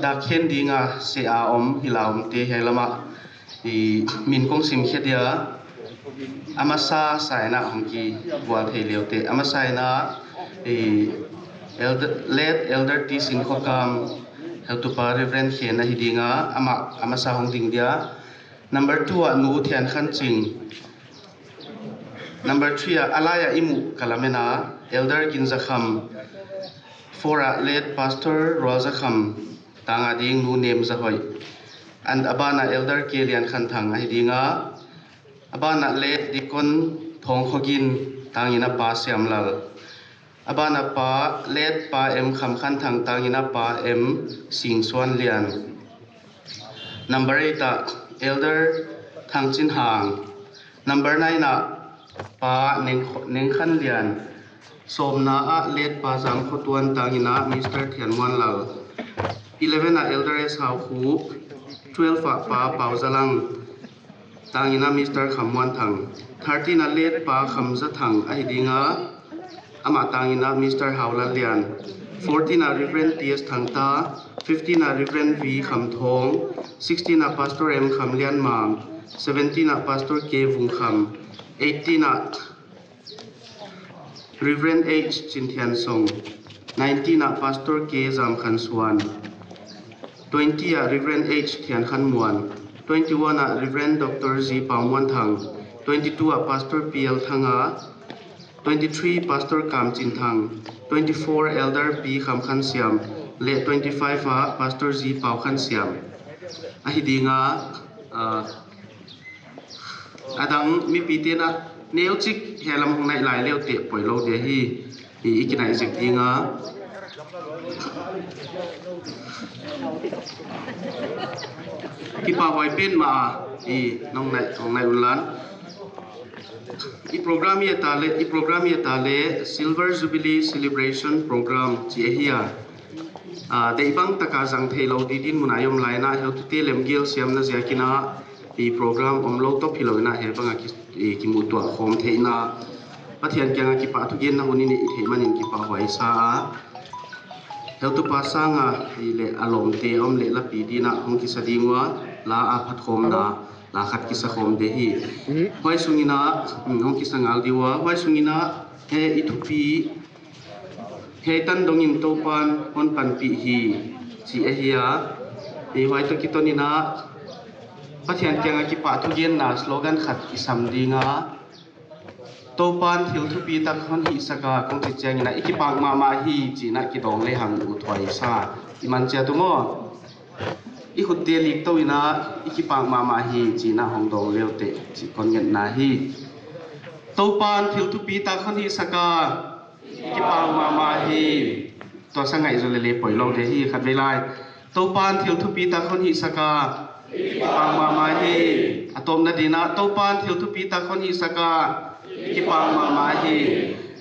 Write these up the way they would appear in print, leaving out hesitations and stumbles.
đã khen đi nga sẽ hilaum te helama thì min kong sim khét dia amasa sai na hongki bual thei leo te amasa na thì elder t sin khokam heltu pa reverend khen na hidinga amasa hong ding dia number 2 nu thian khan ching number 3 alaya imu kalamena elder kinzakham 4 late pastor rozakham tanga ding nu name zahoi and abana elder kelian khan thang ai dinga abana late dikon thong khogin tangina pa siamlal abana pa late pa em kham khan thang tangina pa em sing swan lian number 8 elder thang chin hang number 9 pa ning khan lian somna late pa jang khotuan tangina Mr. Thianwan lal 11 elder es hau khu 12 pa pauzalang tangina Mr. Khamwan thang 13 late pa khamza thang ai dinga ama tangina Mr. Haula lian 14 Reverend T.S. Thangta 15 Reverend V. Khamthong 16 Pastor M. Khamlian Mam 17 Pastor K. Vung Kham 18 Reverend H. Chinthian Song 19 Pastor K. Zam Khan Swan 20 Reverend H. Thian Khan Muan 21 Reverend Dr. Z. Pamwan Thang 22 Pastor P.L. Thanga 23 Pastor Kam Chin Thang 24 Elder P. Kham Khan Siam le 25 Pastor Z. Pau Khan Siam ahidinga adang mi pitena neochik helam hongnai lai leo te poilo de hi ikinai jektinga kipa hoi pen ma nong nai ulan program ye tale silver jubilee celebration program chi hia deibang taka jang thelo didin munayom laina heu te lemgel siam na jakina program omlo to philoina he banga ki mutua khom theina pathian kyanga ki pa thugen na honi ni theimanin ki pa hoi sa heu tu pa sanga le alom te om le la pi dina hong ki sadingwa la a phat khom na la khat ki sa khom de hi hoi sungina hong ki sangal diwa hoi sungina he ithupi he tan dongin to pan hon pan pi hi chi a hia hoi to kitonina pathian kyang ki pa thu gen na slogan khat ki sam dinga topan thil thu pi tak hon hi saka kong chi chang na ikipang ma hi chi na ki dong le hang u thwai sa iman cha tu mo i khut te lik to ina ikipang ma hi chi na hong dong leo te chi kon ngen na hi topan thil thu pi tak hon hi saka ikipang ma hi to sangai zo le poi lo de hi khat ve lai topan thil thu pi tak hon hi saka ikipang ma hi atom na dina topan thil thu pi tak hon hi saka ikipang ma hi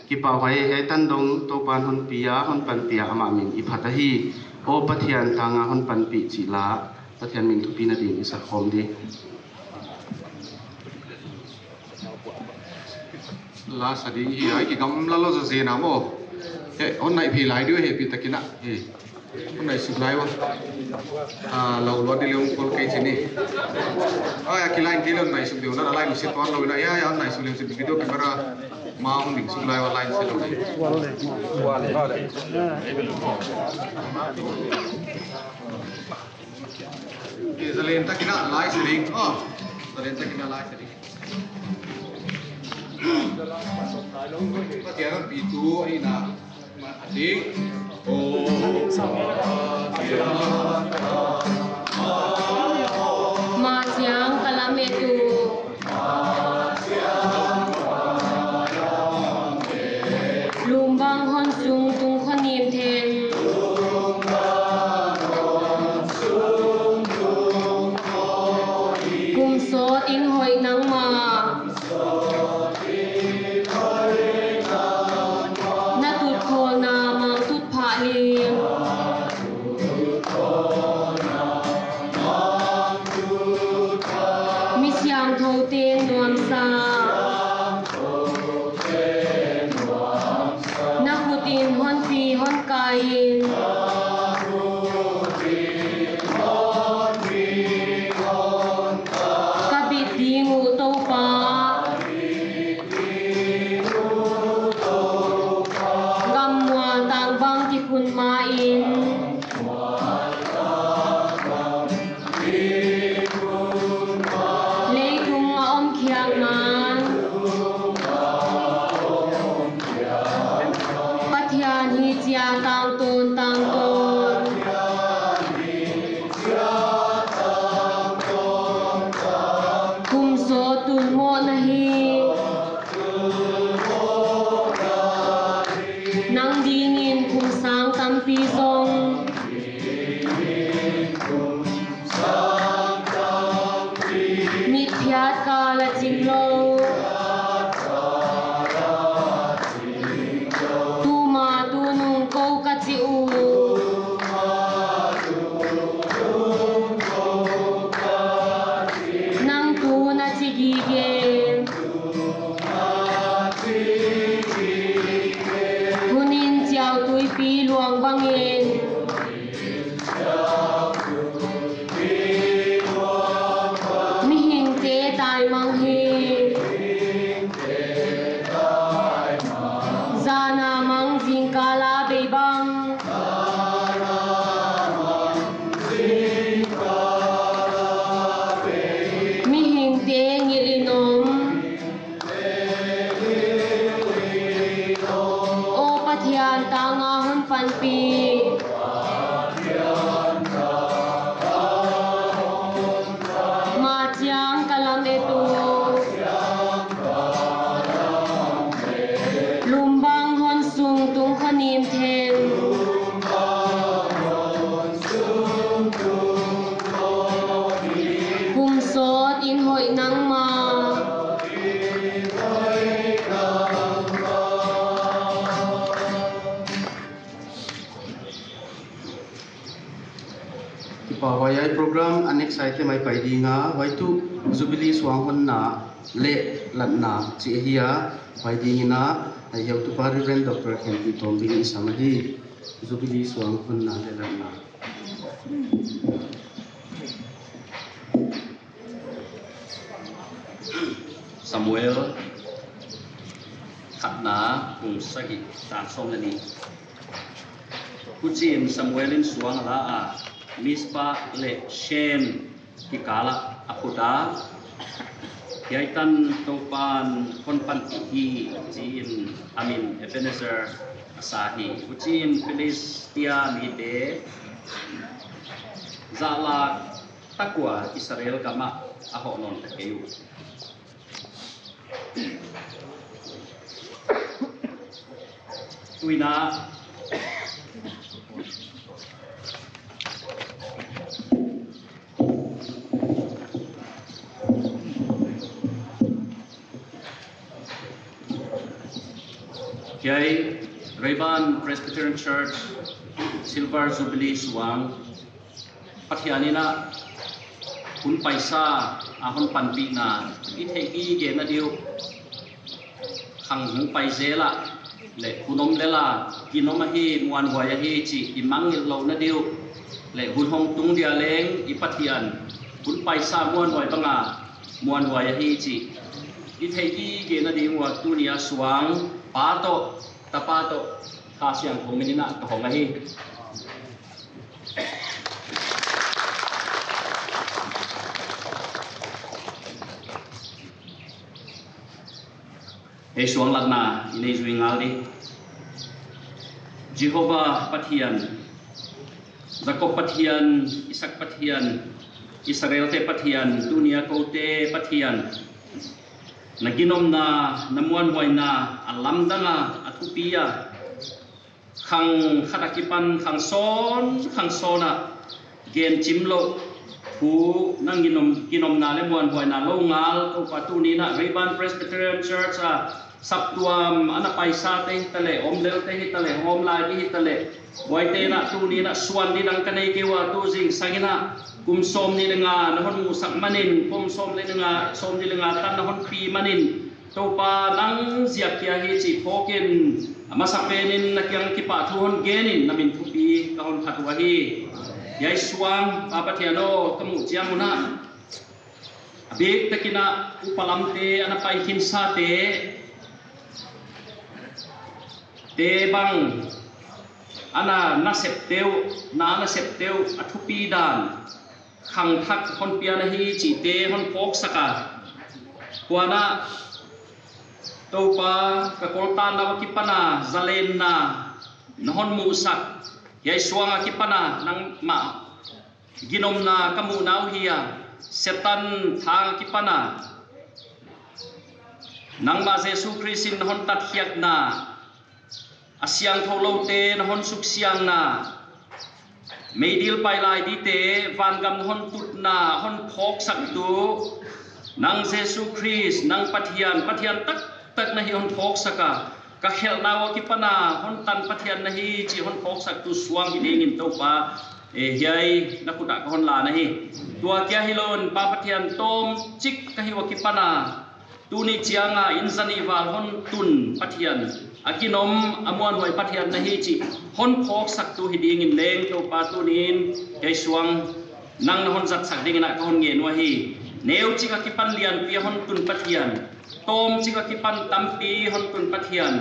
kipa hoi he tan dong topan hon pia hon pan pia ama min i phata hi o pathian tanga hon pan pi chi la pathian min thu pi na ding isa khom di la sadi hi ai ki gam la lo je na mo he on nai phi lai dio he pi takina he on nai su lai wa lo lo di leung kol kai chini ai ki line ki lon nai su dio na line se ton lo na ya on nai su leung se video camera ma on ding su lai wa line se lo ni ke zalen takina lai se ding zalen takina lai se ding Patiaran itu ina adik Matiang kalametu lumbang hon sung tung khonim theng kum so in hoi nang ma Pawai program anek saite mai pai dinga waitu jubilee suang hon na le lat na chi hia pai dingina ai heu tu pari ren Dr. Henry Tombing isamahi jubilee suang hon na le lat na Samuel khatna kung sagi ta som ni kuchin Samuelin suang la a mispa le shem ki kala apuda yai tan topan kon pan hi chin amin Ebenezer asahi uchin Philistia ni de zala takwa Israel kama aho non kayu tuina Kiai Reban Presbyterian Church Silver Jubilee Suwang Pathianina kun paisa ahon panpi na ithegi ge na diu khang hu paisela le kunom lela kinom hi muan hoya hi chi imang lo na diu le hun hong tung dia leng ipathian kun paisa muan hoi banga muan hoya hi chi ithegi ge na diu wa tunia suwang pato tapato kasiang kominina to hongahi suang lagna ini zuingaldi Jehovah Pathian Jacob Pathian Isak Pathian Israel te Pathian dunia kote Pathian naginom na namuan hoy na alam danga atupia khang khadakipan khang sona gen chimlo hu nang ginom na lemuan hoy na longal ko patuni na Reban Presbyterian Church saptuam ana paisa te tale omlel te tale hom la gi tale wai te na tuni na suan di nang kanai kewa tu jing sangina kum som ni lenga nahon musak manin kum som le lenga som ni lenga tan nahon pi manin to pa nang ziak kia hi chi phokin masapenin nakyang kipa thuhon genin namin thupi kahon phatwa hi yai suang papathiano kamu chiamuna abek takina upalam te ana pai hinsa te bang ana nasepteu athupi dan khang thak hon piana hi chi te hon phok saka kuana topa ka koltan na kipana zalen na nahon musak yai suanga kipana nang ma ginom na kamu nau hiya setan thang kipana nang ma Jesu Kristin hon tat hiak na asyang tholo te nahon suk siang na meidil pai lai di te van gam hon tut na hon phok sak tu nang Jesu Christ nang pathian tak na hi hon phok saka ka khel na wa kipana hon tan pathian na hi chi hon phok sak tu suang hi dingin to pa hiai na kuda ka hon la na hi tua kya hilon pa pathian tom chik ka hi wa kipana tu ni chianga insani wal hon tun pathian akinom amuan hoi pathian na hi chi hon phok sak tu hi dingin leng to pa tu nin kai suang nang na hon zat sak dingin na ka hon nge no hi neu chi ka kipan lian pi hon tun pathian tom chi ka kipan tampi hon tun pathian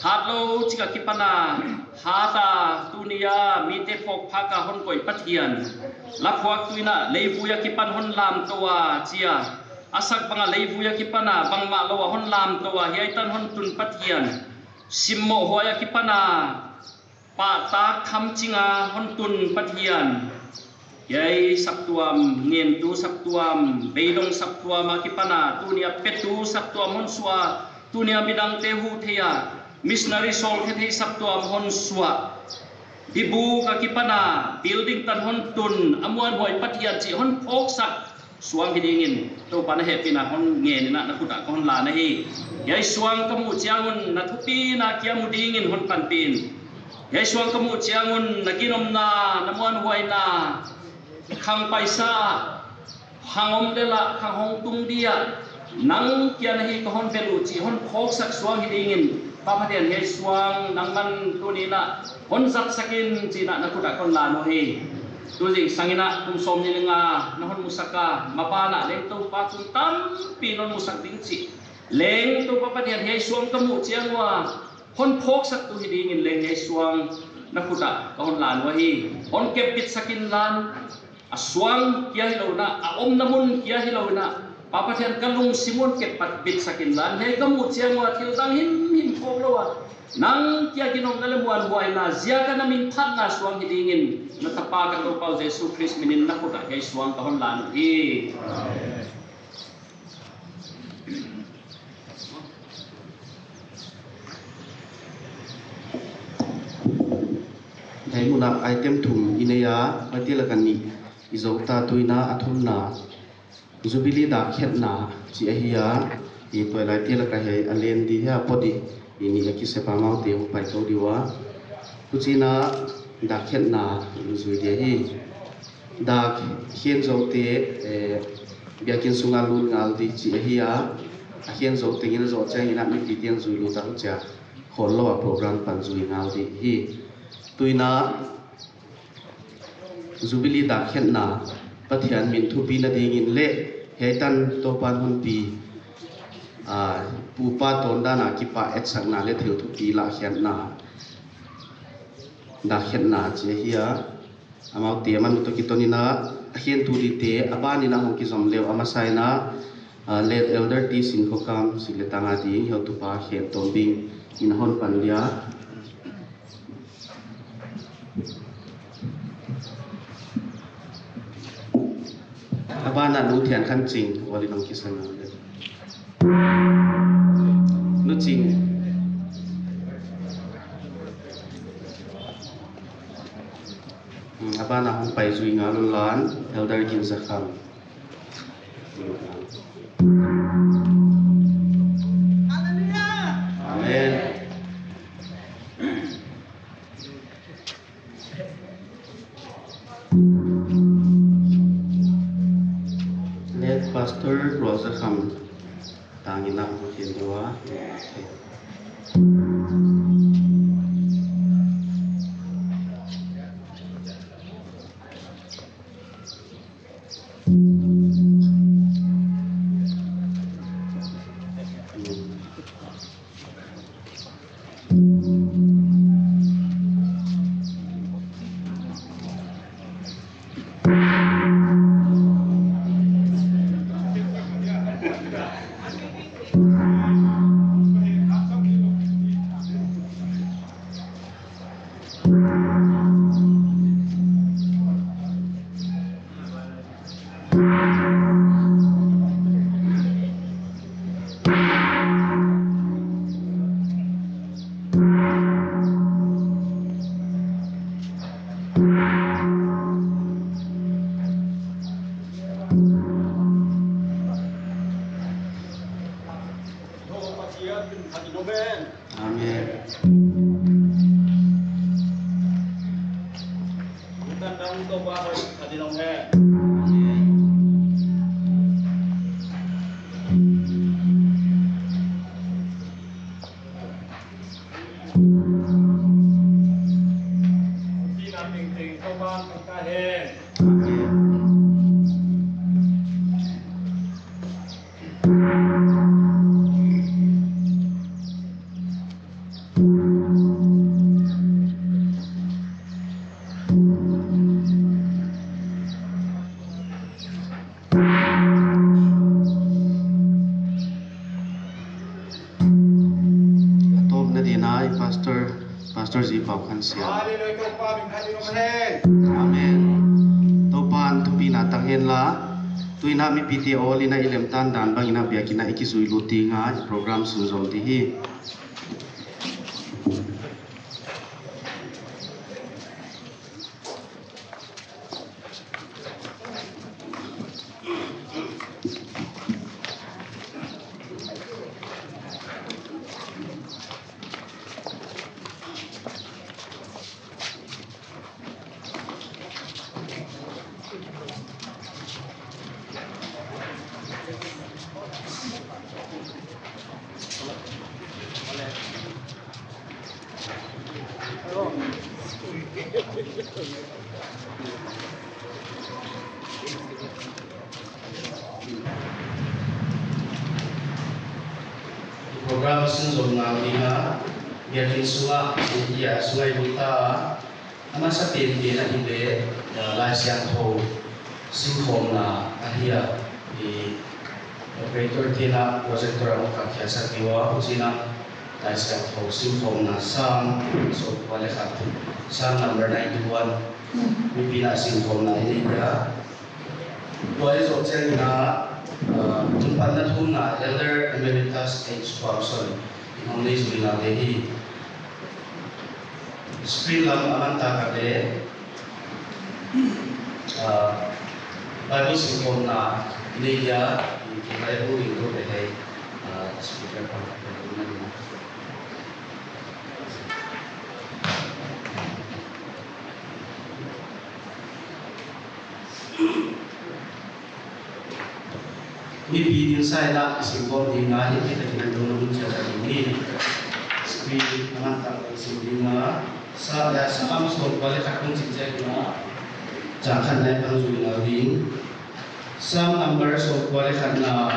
hatlo chi ka kipana hata tunia mite phok phaka hon koi pathian laphuak tuina leibuya kipan hon lam towa chia asak banga leibuya kipana bangma lowa hon lam towa hiaitan hon tun pathian simmo hoya kipana pa ta kham chinga hon tun pathian yai saptuam ngien tu saptuam beidong saptuam akipana tunia petu saptuam hon sua tunia bidang tehu thea missionary sol the saptuam hon sua dibu kakipana building tan hon tun amuan hoi pathian chi hon phok sak suang hidingin to pana hepina hon nge na nakuta hon la na hi yai suang kamu chiangun na thupi na kiamu dingin hon panpin yai suang kamu chiangun naginom na namuan hoi na khang paisa hangom lela khang hong tung dia nang kian hi ko hon belu chi hon phok sak suang hidingin papadian he suang nang man tunina hon zat sakin chi na nakuta kon la no hi tu jing sangina kum som ni nga na hon musaka mapana leng to pa kum tam pinon musak ding chi leng to papadian he suang kamu chiangwa hon phok sak tu hidingin leng he suang nakuta ko hon la no hi hon kep bit sakin lan aswang kia hilau na aom namun kia hilau na papathian kalung simon ke patbit sakin lan hei kamut siang wa til dang him ko lawa nang kia ginom nalemuan buai na zia ka namin phat na swang hidingin na tapa ka to pau Jesu Christ minin na ko da hei swang kahon lan i Dahil muna item thum inaya matila kani izota tuina athum na zubili da khet na chi ahia I toila tila ka he alen di ha podi ini aki se pamau te pai to diwa kuchina da khet na zui dia hi da hien zo te biakin sunga lun ngal di chi ahia hien zo te ngin zo chang ina mi pi tiang zui lu ta cha khol lo program pan zui ngal di hi tuina zubili da khet na pathian min thu pi na ding in le heitan to pan hun pi pupa tonda na kipa et sak na le thil thu pi la khian na da khet na che hia amau te man to kitoni na hien tu di te abani na hong ki zom lew amasai na let elder ti sin ko kam sile tanga di ho tu pa khet to bing in hon pan lia abana nu thian khan ching wali nong ki sang nu ching abana hong pai zui nga lu lan elder kin zakham amen Pastor Rosa Kham tangin na ko kinwa Pastor Ji Pau Khan Sia Amen Topan thupi na tanghen la tuina mi PTO lina ilem tan dan bang ina biakina ikizui luti nga program sunzom di hi program sunzom nga lina biakin sunga sungai luta ama sa pin na ile la siang tho simphom na ahia di operator tina projector ang kakyasa kiwa kucina tayo ho simphom na sam so balikat sam number 91 may pina simphom na ini ya buhay so chen na tumpan na thun na elder emeritus H. Kwamson inongnay suwina dehi screen lang aman takade Bible simple na niya kita itu itu dari speaker pengalaman. Ini bikin saya simple di ngahi kita tidak dulu menjadi ini screen mantap simple saya sama soal balik akun cincin jangan naik langsung lagi. Some numbers of balikan na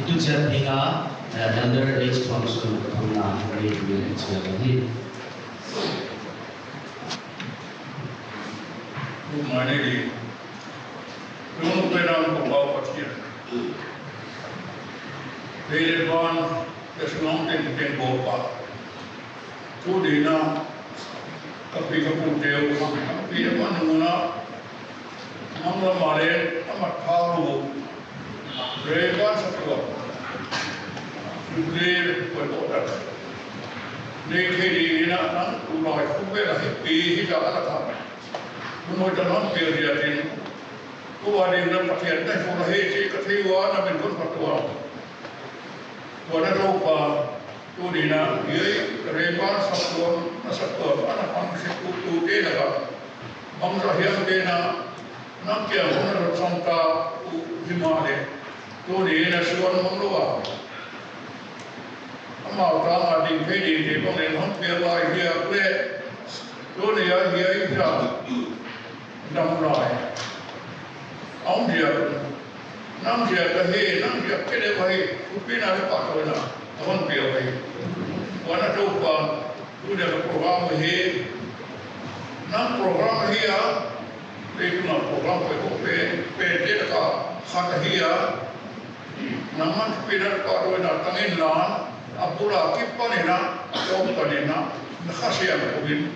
itu jadinya under H. Kwamson pernah beri lagi. Mana di rumah penang pembawa kecil. Dari depan kesenang ten bopa. Tu dina tapi keputih tapi apa namanya mangla mare amat tahu. Mereka satu Jublir berdoa. Nekeri ina nang ulai kubela hepi hija alakam. Menurut dalam periode kuadin dan pakaian dah sudah heci ketiwa namun pun pertua. Wana rupa tu dina ia reban satuan anak manusia tu dina kan. Bangsa yang dina nak yang mana sangka himale tu dina suan mengeluar. Amal tang adi pedi di bangun hampir lagi dia boleh tu dia ija namrai. Aum dia nam dia kehe nam dia kede bahi upina lepas tu na awan dia bahi. Wana tupa tu dia program he nam program he đây cũng là program phải có về thế là cả khát hiya nắm mắt pin là cả rồi là tăng in lan apura kipa này na ông cái này na nó khác gì mà cũng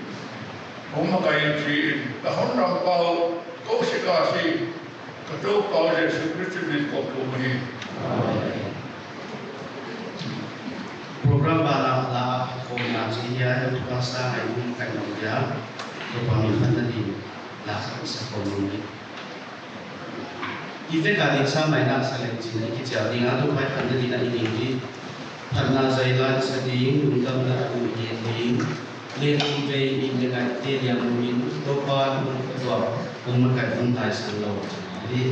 ông mà cái gì là hôn làm bao câu sĩ ca sĩ cái đâu bao giờ sự quyết định của mình program bala la ko na chi ya yo ka sa hai mun kai no ya ko pa mi khan na di la sa ko ni ife ka din sa mai na sa le chi ni ki cha ding a do pai khan na di na ni di phan na zai lan sa ding dum dam na ku ye ding le ki ve in le ga te ya mu min to pa mu ko ko ma kai fun tai san lo di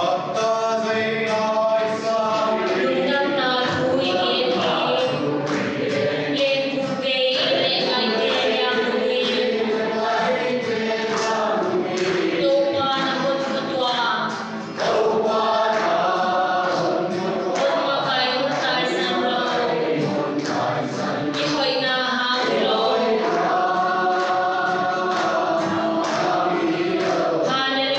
Atta zai ai sa Lungam na thui yên yên lên cùng về lên ai tê yang nguyện tô qua na hôn cơ tòa hôn mà cái hôn tai sang lâu đi hồi na hàng lâu Hallelujah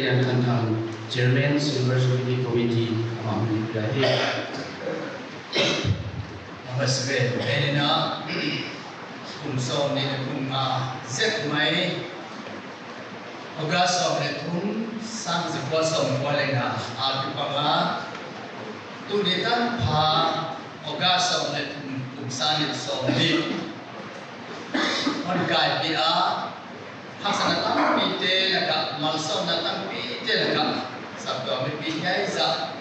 Lian Kantang, Chairman Silver Jubilee Committee, Amam Librahi. Namaste. Elena, kumso ni kumma zek mai. Ogasom ni kum sang zekosom kolena alpipanga. Tulitan pa ogasom ni kumsani som di. Onkai pia. Hasan datang pite laka malsom datang pite laka sabdo mi pinyai za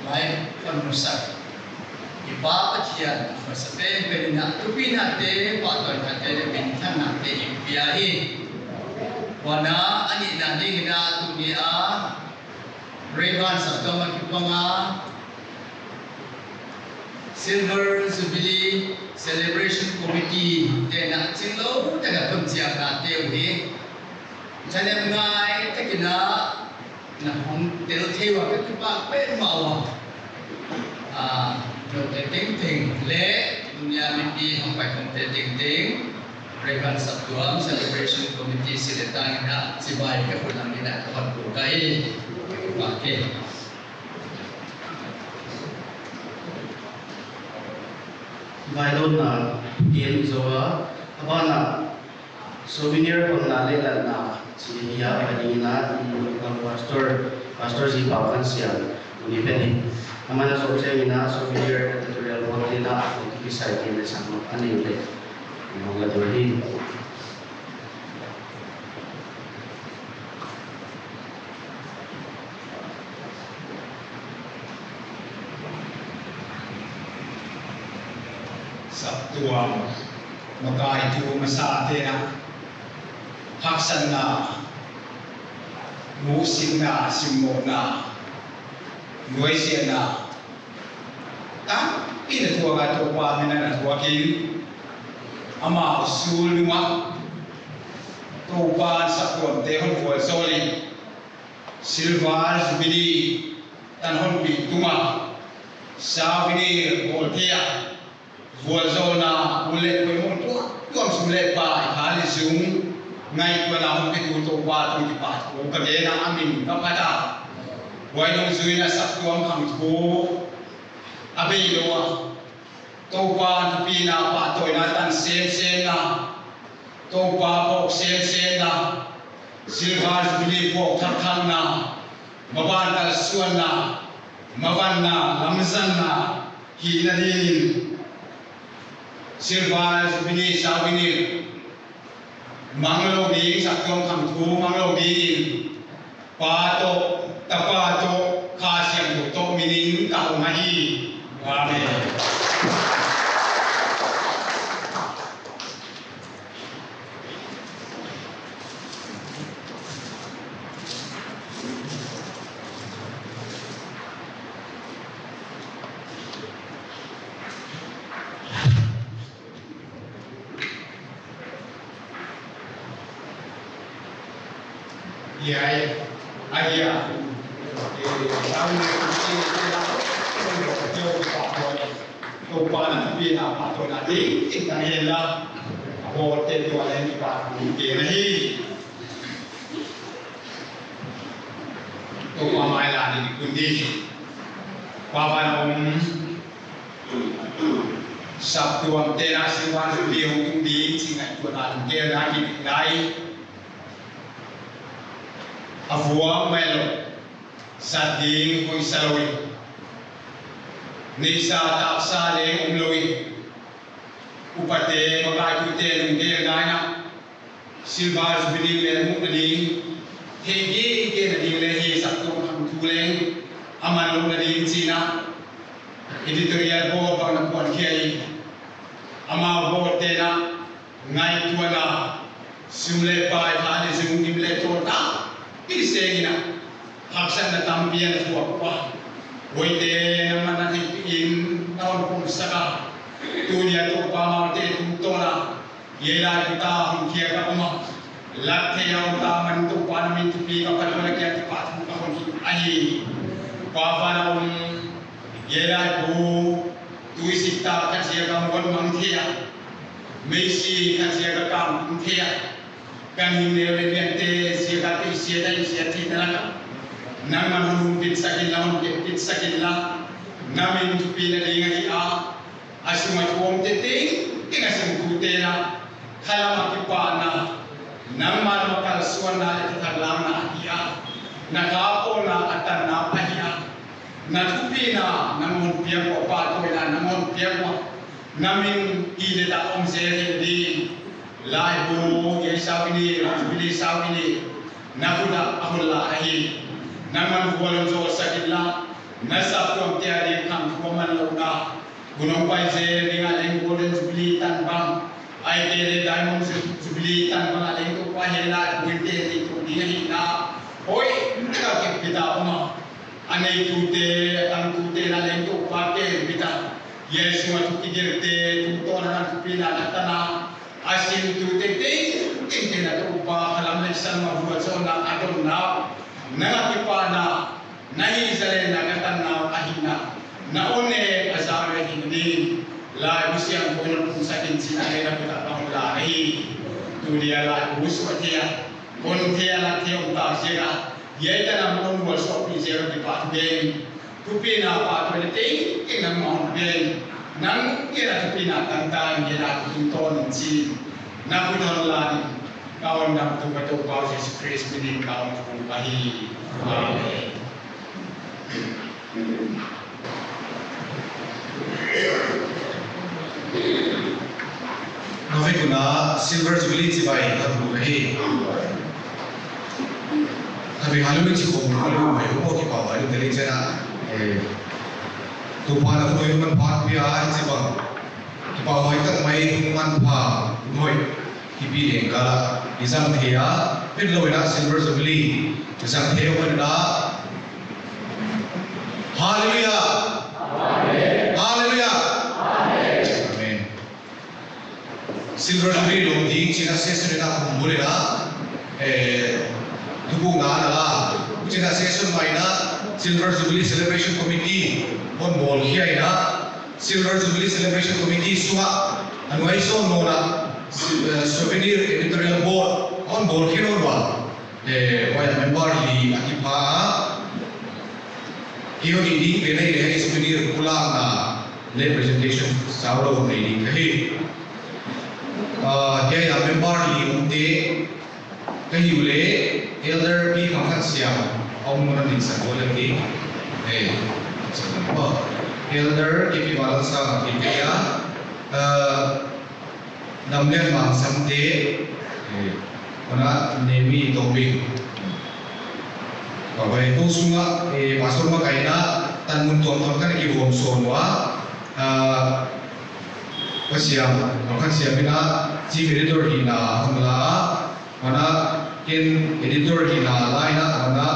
mai penusak iba pacian masabe benina tupina te patoi kate bintang nate impiahi wana ani nani na dunia revan sabdo makipanga Silver Jubilee Celebration Committee te na chinglo te na pemsiap na te uhi chane ngai te kina na hong te lo thewa ke pa pe mawa lo te ting ting le dunia mimpi hong pai hong te ting ting Revan Sabtuam Celebration Committee siletang na sibai ke pulang ina kapan bukai pakai Vaidon na game zoa abana souvenir pon na lela na siya kanina ng pastor si Pawan siya unipeni amana sorte mina souvenir editorial board nila ang kikisay kaya sa mga anile mga ladurhin Sabtuam maka itu masate na haksan na musim na simmo na noise na ta ina tua ga to pa mena na tua ki ama usul luma to pa sabtuam te hon fo soli silvar Jubilee tan hon pi tuma savini boltia Vuazona boleh bermutu, tuan sulit pak kali zoom, ngai tuan ahun itu tu buat tu dipat, kerja amin kepada, wajib zuina sabtuam kami tu, abi doa, tu buat pina pak tu natan sen na, tu buat pok sen na, Silver Jubilee pok thang na, maban kal suan na, maban na, lamzan na, hina din. Silver Jubilee Sabini Manglo di Sabtuam Kamtu Manglo di Pato Tapato Kasyam Tuto Minin Kaumahi Amen. Iya, ayah. Tahun ini kita jauh patron, tuan tapi nak patron nanti kita helah, hotel tu ada ni patron kiri. Tuan mai lah di kundi, papan Sabtu am teras siwan Jubilee kundi, singa tuan ada kiri lagi lagi. Afuam melo sading kung salawin nisa taksa leng umlowi upate magkakute nungge gana Silver Jubilee melo mukading hegi ke nading lehi sakto hamtuleng amanong nading sina editorial board bang napuan kiyay ama board tena ngay tuwana sumle pa ikali sumungim le torta Isengina haksan na tampian na suwakwa Woite naman natin in naon kung saka Tunya to pamarte tutona Yela kita hungkia ka uma Latte yaw taman to panamin tupi ka patulak yan tipat mo ka kung ahi Papa na Yela po tuisikta kan siya kang wan mangtiya Messi kan siya kang mangtiya kan hindi rin siya kati siya tayo siya tinalaga nang manhun pit sakilla hon pit sakilla namin pina dinga hi a asuma tuom tete ina sing kutela kalama kipana nang man makal suana italam na hiya nakapo na atan na pahiya natupina namon pia ko pa ko na namon pia ko namin ile ta om sere di lai bu ye sawini bili sawini nakuda ahulla ahi naman buwan zo sakilla nasab ko tiari kam ko man lawna gunong pai se ninga leng golden jubilee tan bang ai kere diamond jubilee tan bang leng ko pa hela winte ni to di na oi ka ke pita uma anei tute ang tute na leng to pa ke pita yesu ma tu kigirte tu to na tu pila natana asin tute te inte na to pa kalam le san ma buat so na adon na nangakipana nahi zale nagatan na ahina na one azare hindi la usiang konon kung sakin sinare na puta pangula ahi tulia la uswatia kon tia la tiong ta sira yeta na mon wal so pi zero di pat ben kupina pat wele te ina mon ben nang kira kupina tantang gira kuton si na puton la kawan nam tu betul kau Yesus Kristus ini kawan tu bahi. Amin. Nabi guna silver jubilee cibai kamu lagi. Nabi halu ni cikgu halu mai umur kita baru dari sana. Tuhan aku yang manfaat biar cibang. Kita bawa itu mai manfaat moi. Kipi lengkala isang thea pinlo ina silver jubilee isang thea wana hallelujah amen hallelujah amen silver jubilee lo di china session ina kumbule na tubu na la china session mai na silver jubilee celebration committee on bol hiya ina silver jubilee celebration committee suwa anwai so no na souvenir editorial board on board kinonwa waya member li akipa hiyo ni bene ile souvenir kula na le presentation sauro nei ni kahi ya member li umte kahi ule elder bi khamkhan siam om mona ni sa bola ki elder kipi balansa ki ya namlian mang samte ona nemi tobing babai to sunga pastor ma kaina tan mun tom tom kan ki bom sonwa pasiam kan siamina chief editor hina hamla ona ken editor hina laina ona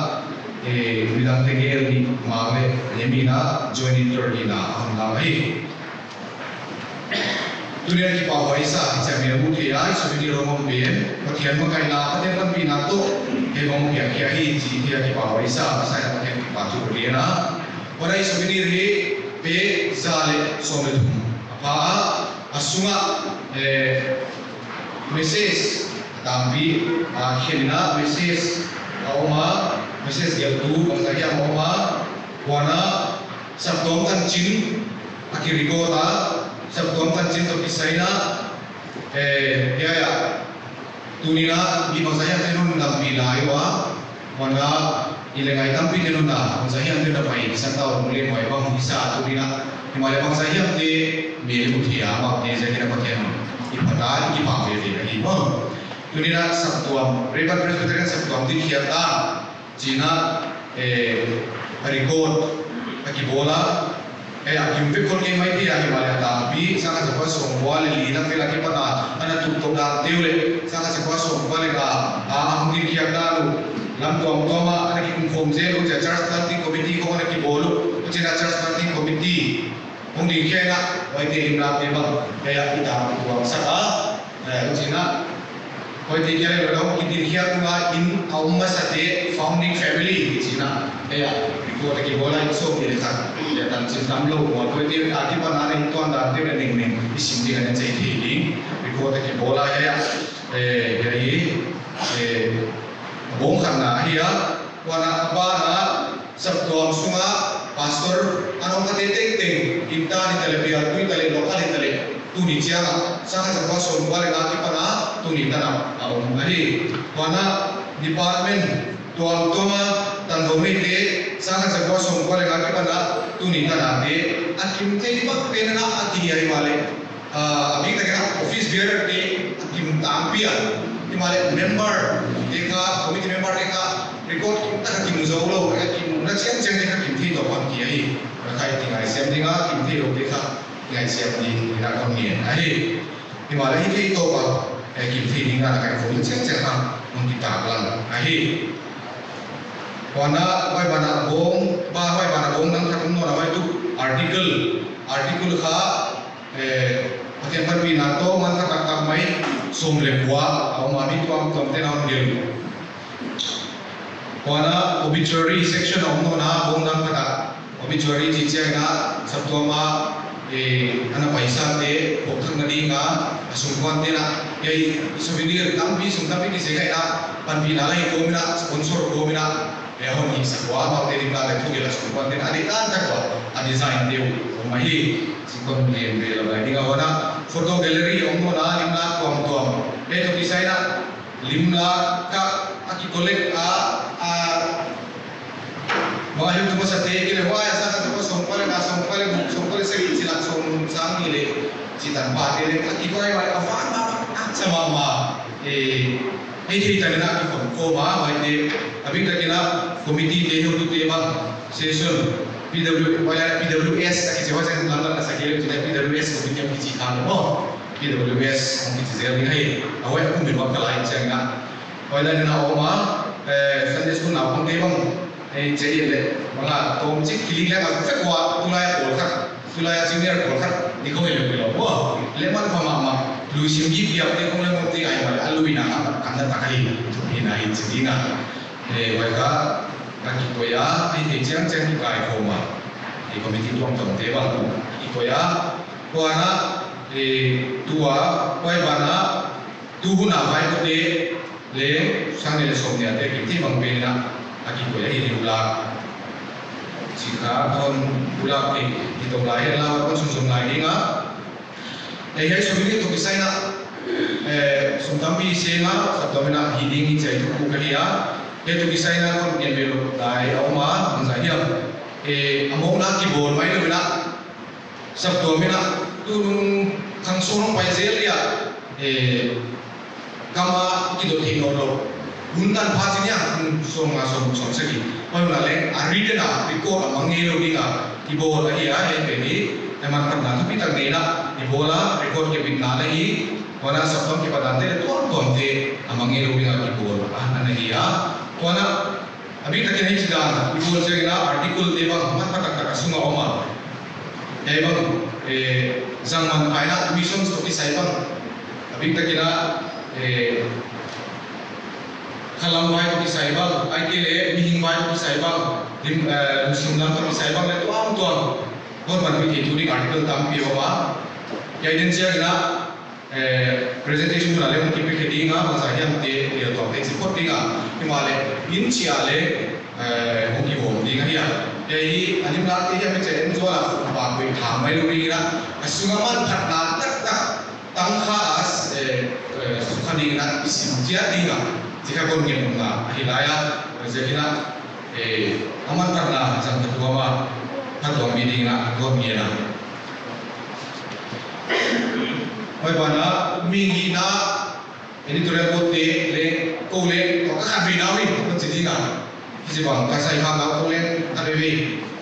bidang tegel ni mave nemina joint editor hina hamla hi dunia ki pawai sa jamia mukhi ai souvenir romom bien pathian ma kaina paten kan bina to he mom pia kia hi ji kia ki pawai sa sa paten ki patu riana orai souvenir hi pe zale somedum apa asunga message tambi akhirna message auma message geltu bangsa oma wana sabdom kan chin akiriko ta sabdom kan chin to kisaina ya tunina di bangsa tenun tambi laiwa wana ilengai tambi tenun na bangsa tenun pai santa mulai mai bang bisa tunina himaya bangsa de mere muthia ma de zakina pathen ipatan ki pawe de hi mo tunina sabdom reban presbyterian sabdom di khiata Cina record akibola akim pe kol ke mai ti aki mala ta bi sanga se pa som wale li na pe la ke pana ana tu to da teule sanga se pa som wale ga am ni kia da lu lam to ma ana ki kum form je lu ja church starting committee ko ana ki bolu Cina church starting committee ong di kia na wai te him na te ba ya ita ko sa ka Cina koi ti kia lo ki di kia ku ga in aumma sa te founding family Cina ya ko ta ki bola in so ki le ya tan sin tam lo ko koi ti ati pa na ring to an da te ne ning ning isim di kan chai thi li ko ta ki bola ya ya yi bong khan na hi ya wana ba na sabtuam sunga pastor anong katitik ting inta ni telebia tui tele lokal ni tele tu ni cianga sangat sebab sombal lagi pana tu ni tanam awam hari wana department tuam tuama dan komite sangat sebab sombal lagi pana tu ni tanam de akim te pak pena aki hari male abis kita office bearer de akim tampia di male member eka komite member eka record kita kim zaulo kim na siam siam ni kim thi to pam ki ai kai ti ngai siam dinga kim thi ro de kha ngai siam ni na kon ni ai ni ma la hi thi to ba kim thi dinga na kai ko siam siam ha mun ti ta lang ai wana wai bana bong nang kha no na wai tu article kha pakai perbi nato man kha tak mai som le bua au ma bi tuam te na on gel wana obituary section omno na bong nang kata obituary ji chang na sabtoma ana paisa te bokhang na dinga asungkwan te na yai souvenir tampi sungtapi ki sekai na panpi na lai ko mina sponsor ko mina hon hi sakwa ba te ringa le thugela sungkwan te na ani tan takwa a design te o mahi sikon le le la dinga wana photo gallery omno na limna tuam to design na limna ka aki collect mga yung tumas sa teke le waya sa kata ko sompale sa sila sang ile citan pati le aki ko ay wala afan sa mama ay kita na aki ko ma may de abing kina committee de ho tu ba session PWS aki jawa sa lamang sa kile kita PWS committee ang kicitan mo PWS ang kicitan ni hay away akong binwag kalain siya nga wala na oma Sunday school na pang tebang jadi le mga tom chik kiling lang ako sa kuha tulay senior ko khat di ko ile bilo wa le man pa mama lu sim gi biap te ko le mo ti ai wala alui na kan ta kai ina hin sidina wa ka ki ko ya ai te chang chang kai ko ma di komiti tuang tom tebang ki ko ya ko ana tua wai bana tuhuna vai ko de le sang le som ya te ki ti bang pe na aki ko ya hi ulak jika kon ulak di tong lain la kon sum lai dinga hai sumini to kisai na sumtambi senga sabdomena hiding hi chai ku kalia to kisai na kon gen belo dai auma ang sa hiam among na ki bol mai lo na sabdomena tunung kang sorong pai zel ya kama ki do thino lo buntan pajinya som segi payu lale aride na piko amangelo dinga ibo la ia beni teman karna tapi tak dena ibola record ke binna lahi wana sabtam ke padante ton te amangelo dinga ibo ana ia wana abi tak ni sidana ibo segina article deba mat patak tak sunga oma ebang zangman aina missions to isaibang abi tak ina kalam vai to saibal ai ke le mihing vai to saibal dim simlam to saibal le tuam bon man bi thuri article tam pi wa ya den sia na presentation na le mun ki pe dinga ma sa hiam te le to te support dinga himale in chia le ho ki ho dinga ya ya hi anim la te ya me che en zo la ba ko thang mai lu ri na asunga man phat na tak tang kha as sukhani na isim dia dinga jika kon ngin na hilaya rezekina aman karna jang ketua ma patong meeting na kon ngina oi bana mingi na editorial bote le ko le ko ka khan bina wi kon ji ga ji bang ka sai ha ga ko le ave wi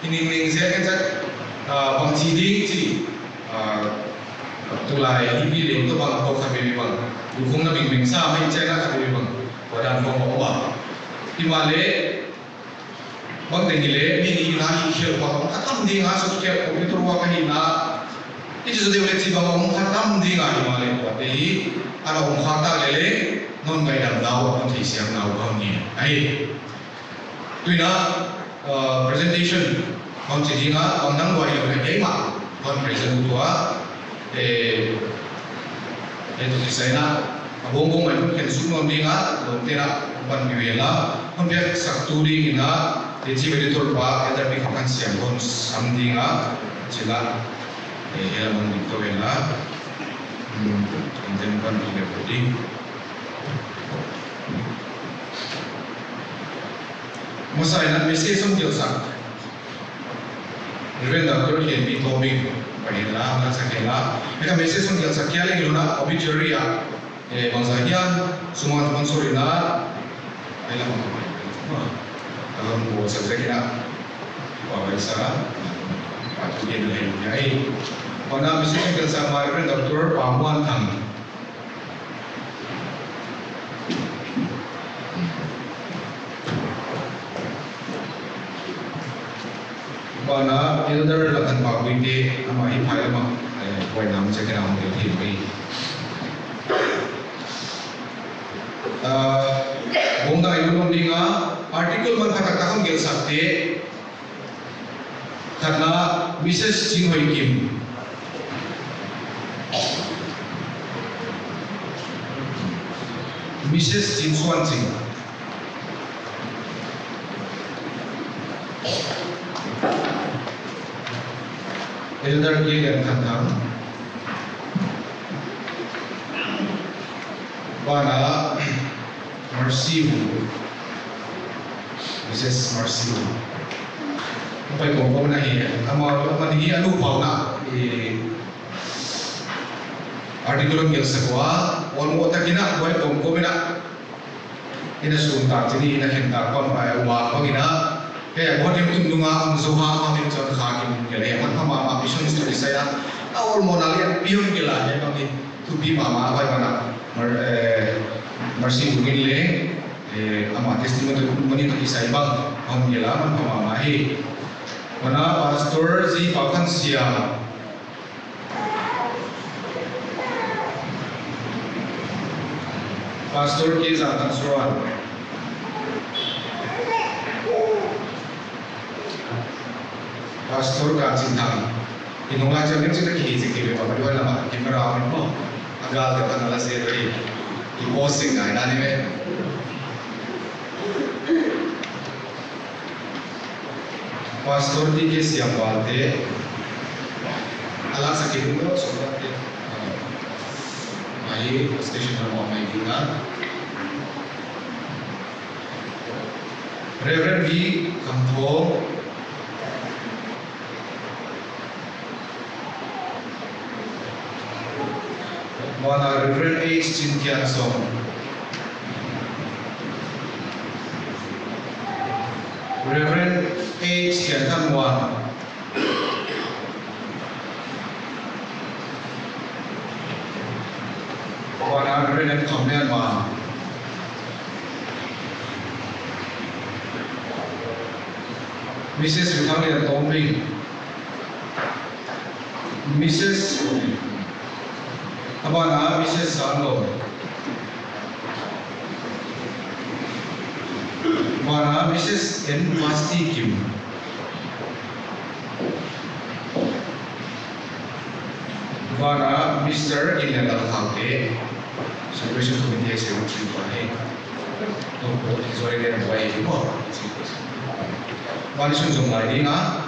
ini ning se ke ja bang ji ding ji tulai hi le to bang ko khan bi bang dukung na bing sa mai che na khan bi bang wadan phong ba himale bang de le mi na hi khel ba ka tham ding ha so ke ko mi turwa ka hi na ti ju de le ti ba ma ka tham ding ha himale ko te hi ara ong kha ta le non bai dam daw on thi siam naw ba ni ai tuina presentation on chi dinga on nang wa yo le ma on present tua itu saya abong mai ken sumon dinga don tera ban biwela on biak sakturi ina Chief Editor pa elder bi kan siam kon samdinga chila elamon Victoria intend kan recording Masai na message som Jilsa Reverend Dr. Henry Tobing Pahila na sa kela eka message som Jilsa kya lagi luna obituary ya bangsahian semua teman sore na elamon dalam buat saja kita bawa isa patut dia lagi. Pada misi yang kita sama Reverend Dr. Pamuan Tang. Pada elder lakukan bagui ke nama ipai lama, kau nama saya nama dia ini. Bunda ibu nondinga artikel mengatakan gel sakti karena Mrs. Jin Hoi Kim Mrs. Jin Swan Sing Elder Gillian Kantang Bana Mercy Mrs. Marcy. Apa itu kau nahi? Kamu apa ni? Anu kau na? Artikel yang sekua, orang mau tak kena, kau itu kau mina. Ina sunta, jadi ina hendak kau apa? Kau kena. Kau yang tundunga, zuha, kau yang jangan hakim. Jadi yang mana mission istri saya, awal mau nalian pion gila, ya kami tubi mama apa mana? Mercy mungkin le. Ama testimoni itu kisah ibang pengalaman pemamahi. Mana pastor si bahkan siang. Pastor kisah tansuan. Pastor kacintang. Inunglah jamin sudah kihisi kiri bapak dua nama kimera apa? Agak terkenal sendiri. Posing ngai nani me. Pastor di kes yang balte, alat sakit itu sudah deh. Mai station nama mai tinggal. Reverend V. Kampo, mana Reverend H. Cynthia Song, Reverend H. Tian Wan, mana Reverend Tom Myanmar, Mrs. Victoria Tombing, Mrs. Abana, Mrs. Sando, mana Mrs. N. Masti Kim, mana Mr. Ilian Al-Khawke, Celebration Committee Secretary Bahe, Tunggu Sorry dia Bahe juga. Mana Sun Jong Lai na,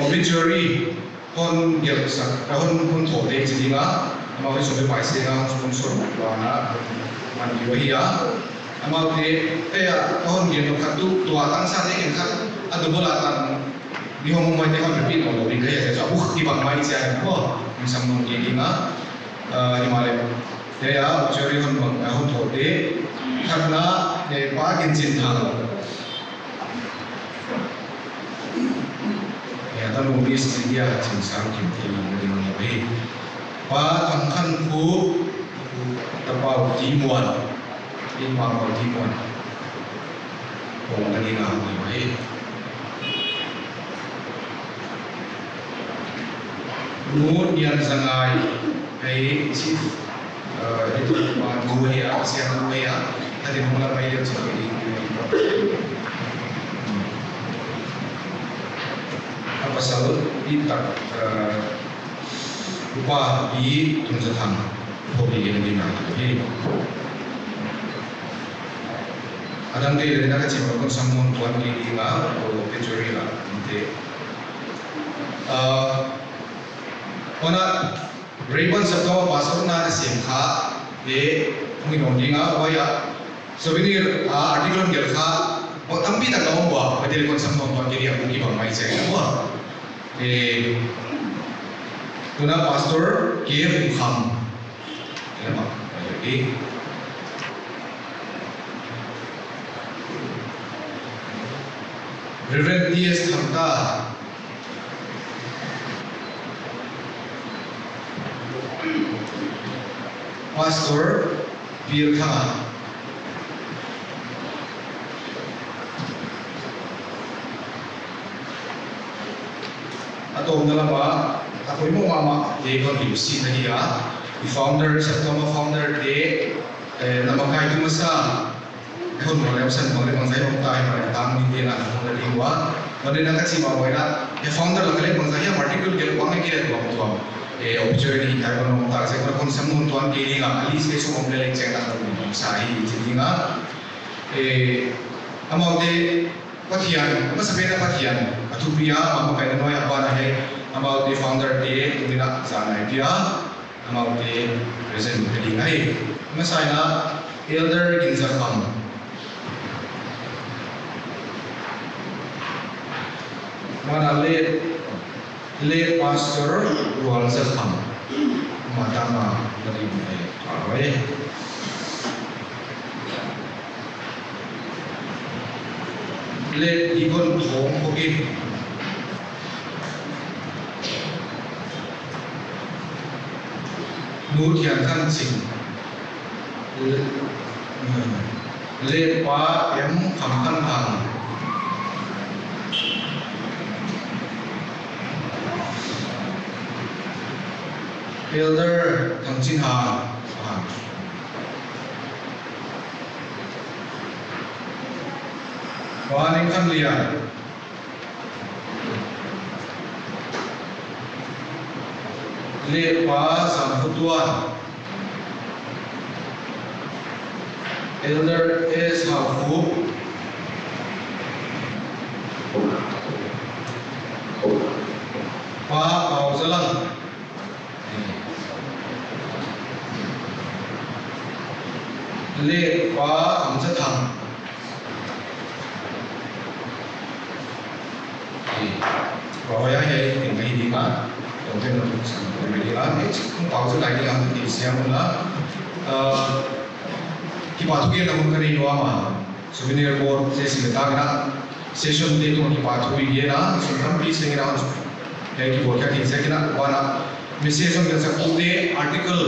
obituary kon gelsak, kon thode jadi na. Ama itu sampai paisi na sponsor mana mandi wahia ama te tahun geno katu tuatan saat ini kan ada bolatan di ngomong mai kan repeat kalau di gaya saya di bang mai saya bisa mungkin na di malam saya curi kon thode karena pagin cinta ya tahu bis dia cinta kita di mana baik Pak angkan ku terpau timuan, timuan atau timuan. Orang tadi nggak baik. Nuh yang sangai, chief itu gue ya, siapa gue ya, tadi mulai bayar seperti ini. Apa salut kita upah di tunjatan hobi ini mana? Adang day na kasi kon samon tuan kini nga o picture nga inte. Ona Raymond sabto pasok na sim kha nginom dinga waya souvenir article ngel kha o tampi ta kaw ba padil kon samon tuan kini ang ki bang mai se wa tuna pastor ke kham lama Reverend D.S. Thamta Pastor Bir Thama Atom na lang ba? Ako yung mama Diego Lucy na niya founder sa Toma founder de na makay kumasa kon mo lang sa mga mga tayo mga tang hindi na mga lingwa wala na kasi mawala founder lang kaya mga tayo article gel wang kaya ko to opportunity tayo ng mga sa kon sa mundo ang kini nga alis kay so kompleto check na ng sahi hindi nga amao de patian masabi na patian atubiya mapakay na noy abana hay amao de founder de tumina sana idea amao de present meeting ay masay na elder Ginzakam mana late pastor Rualza Kham madama dari awai late Ibon Thong Hokin Nur Thian Khan Singh late Pa M Kham Khan Hang Elder Thang Chin Ha Waning Khan Lian Le Pa Sam Phutuan Elder S. Ha Phu Pa Pao Zalang Le Pa Kham Sa Thang rồi ai vậy thì ngày đi mà đầu tiên là mình đi làm hết không bao giờ lại đi làm thì xem nữa khi mà thu kia là một cái gì đó mà souvenir board sẽ xin ta cái đó session đi tụi khi mà thu kia đó chúng ta biết cái đó cái board cái sẽ cái đó qua đó message on cái sẽ update article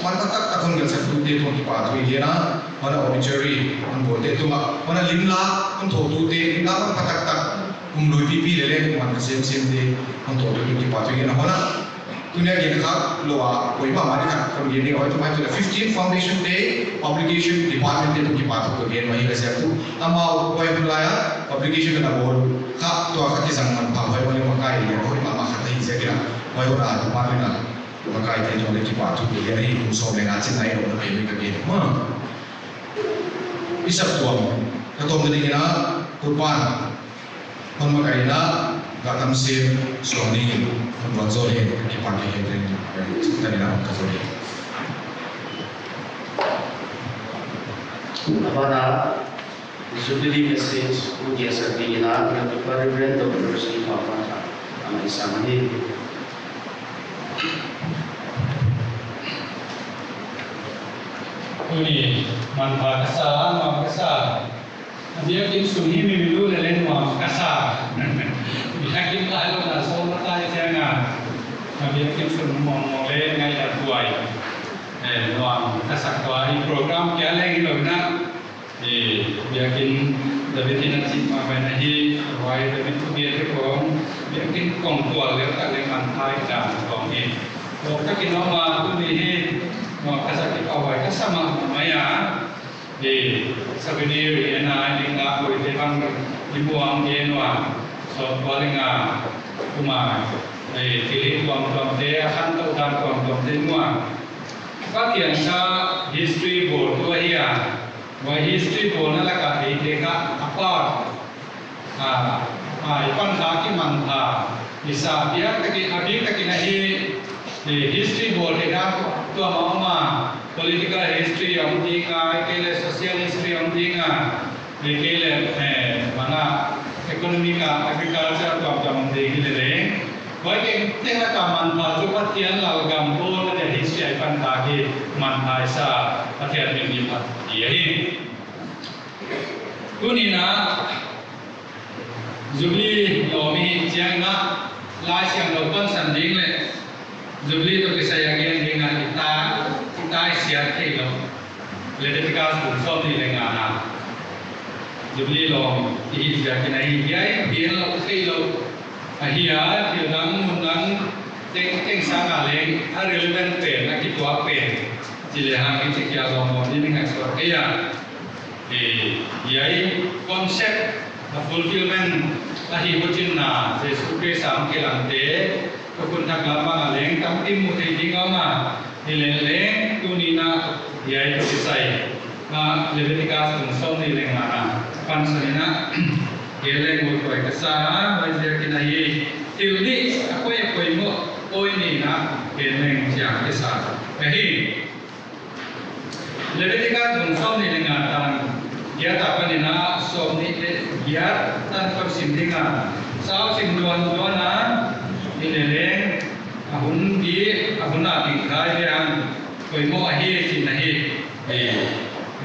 mana tak takon cái sẽ update tụi khi mà thu kia đó mana obituary on board tụi mà mana limla on thổ tu tê limla on tak lùi pipi để lên mà xem đi không tổ được những cái chuyện nào hết tôi nói cái khác loa quỹ mà đi khác còn cái này gọi tụi mình là 15 Foundation Day Obligation Department để tụi cái part của cái này là xem tu amau quay bên lại obligation cái nào khác tôi khác cái rằng mình bảo quay bên mà cái này quỹ mà khác thì sẽ cái nào quay bên lại tụi mình là mà cái thì tụi cái part của cái này cũng so với ngã trên này nó là cái mà isap tuam ketom dari kita kurban kon makai na gatam sim suami kon wanzole di pagi hari tadi na kazole Abana jubilee message udia sakti na Reverend Dr. Sri Papa ang isang ni Uni manfaat kasa, dia kim sunyi milu lelen mau kasa, dia kim lalu na soal tanya jangan, dia kim sun mau le ngai dah tuai, luang kasa tuai program kia lagi loh na, dia kim David nanti apa nahi, wai David tu dia tekong, dia kim kong tua le tak le mantai dah kong ini, waktu kita mau tu ni mau kasar kita awal kasama maya di souvenir ena lingga ko di bang dibuang enwa so palinga kuma pilih tuang de akan tuan tuang de mua bagian sa history board tu ia Why history bona la ka ei te ka apart ipan tha ki man tha isa biak taki abik taki na hi history bol te da to ma political history am tinga kele social history am tinga kele mana economic agriculture to am de kele re why ke te la ka man tha chu pathian lal gam bol le history ipan tha ki man tha isa pathian min ni pat ye kunina Jubilee lomi chiang na la siang lo kon san ding le Jubilee to kisah yang dengan kita siap ke lo le de ka su so ni le nga na Jubilee lo i ja ke nai ya bien lo ke lo a hia tiu nang mun nang teng sa ga le a relevant pe na ki tua pe ji le ha ki kya lo mo ni nga so ke ya concept the fulfillment ahi bochin na Jesu Christ am ke lam te ko kun thak la ma leng tam tim mu thei ding ma ni le leng tu ni na yai to sai ma Leviticus kum som ni leng ma na pan sanina ye leng mo ko ka sa ma je ki na ye tiu ni akoi mo oi ni na ke leng sia ke sa hi Leviticus kum som ni leng ma tan ya ta pa ni na som ni le ya tan ko sim dinga sao sim duan na ni le leng ahun na ti khai yang koi mo a hi chi na hi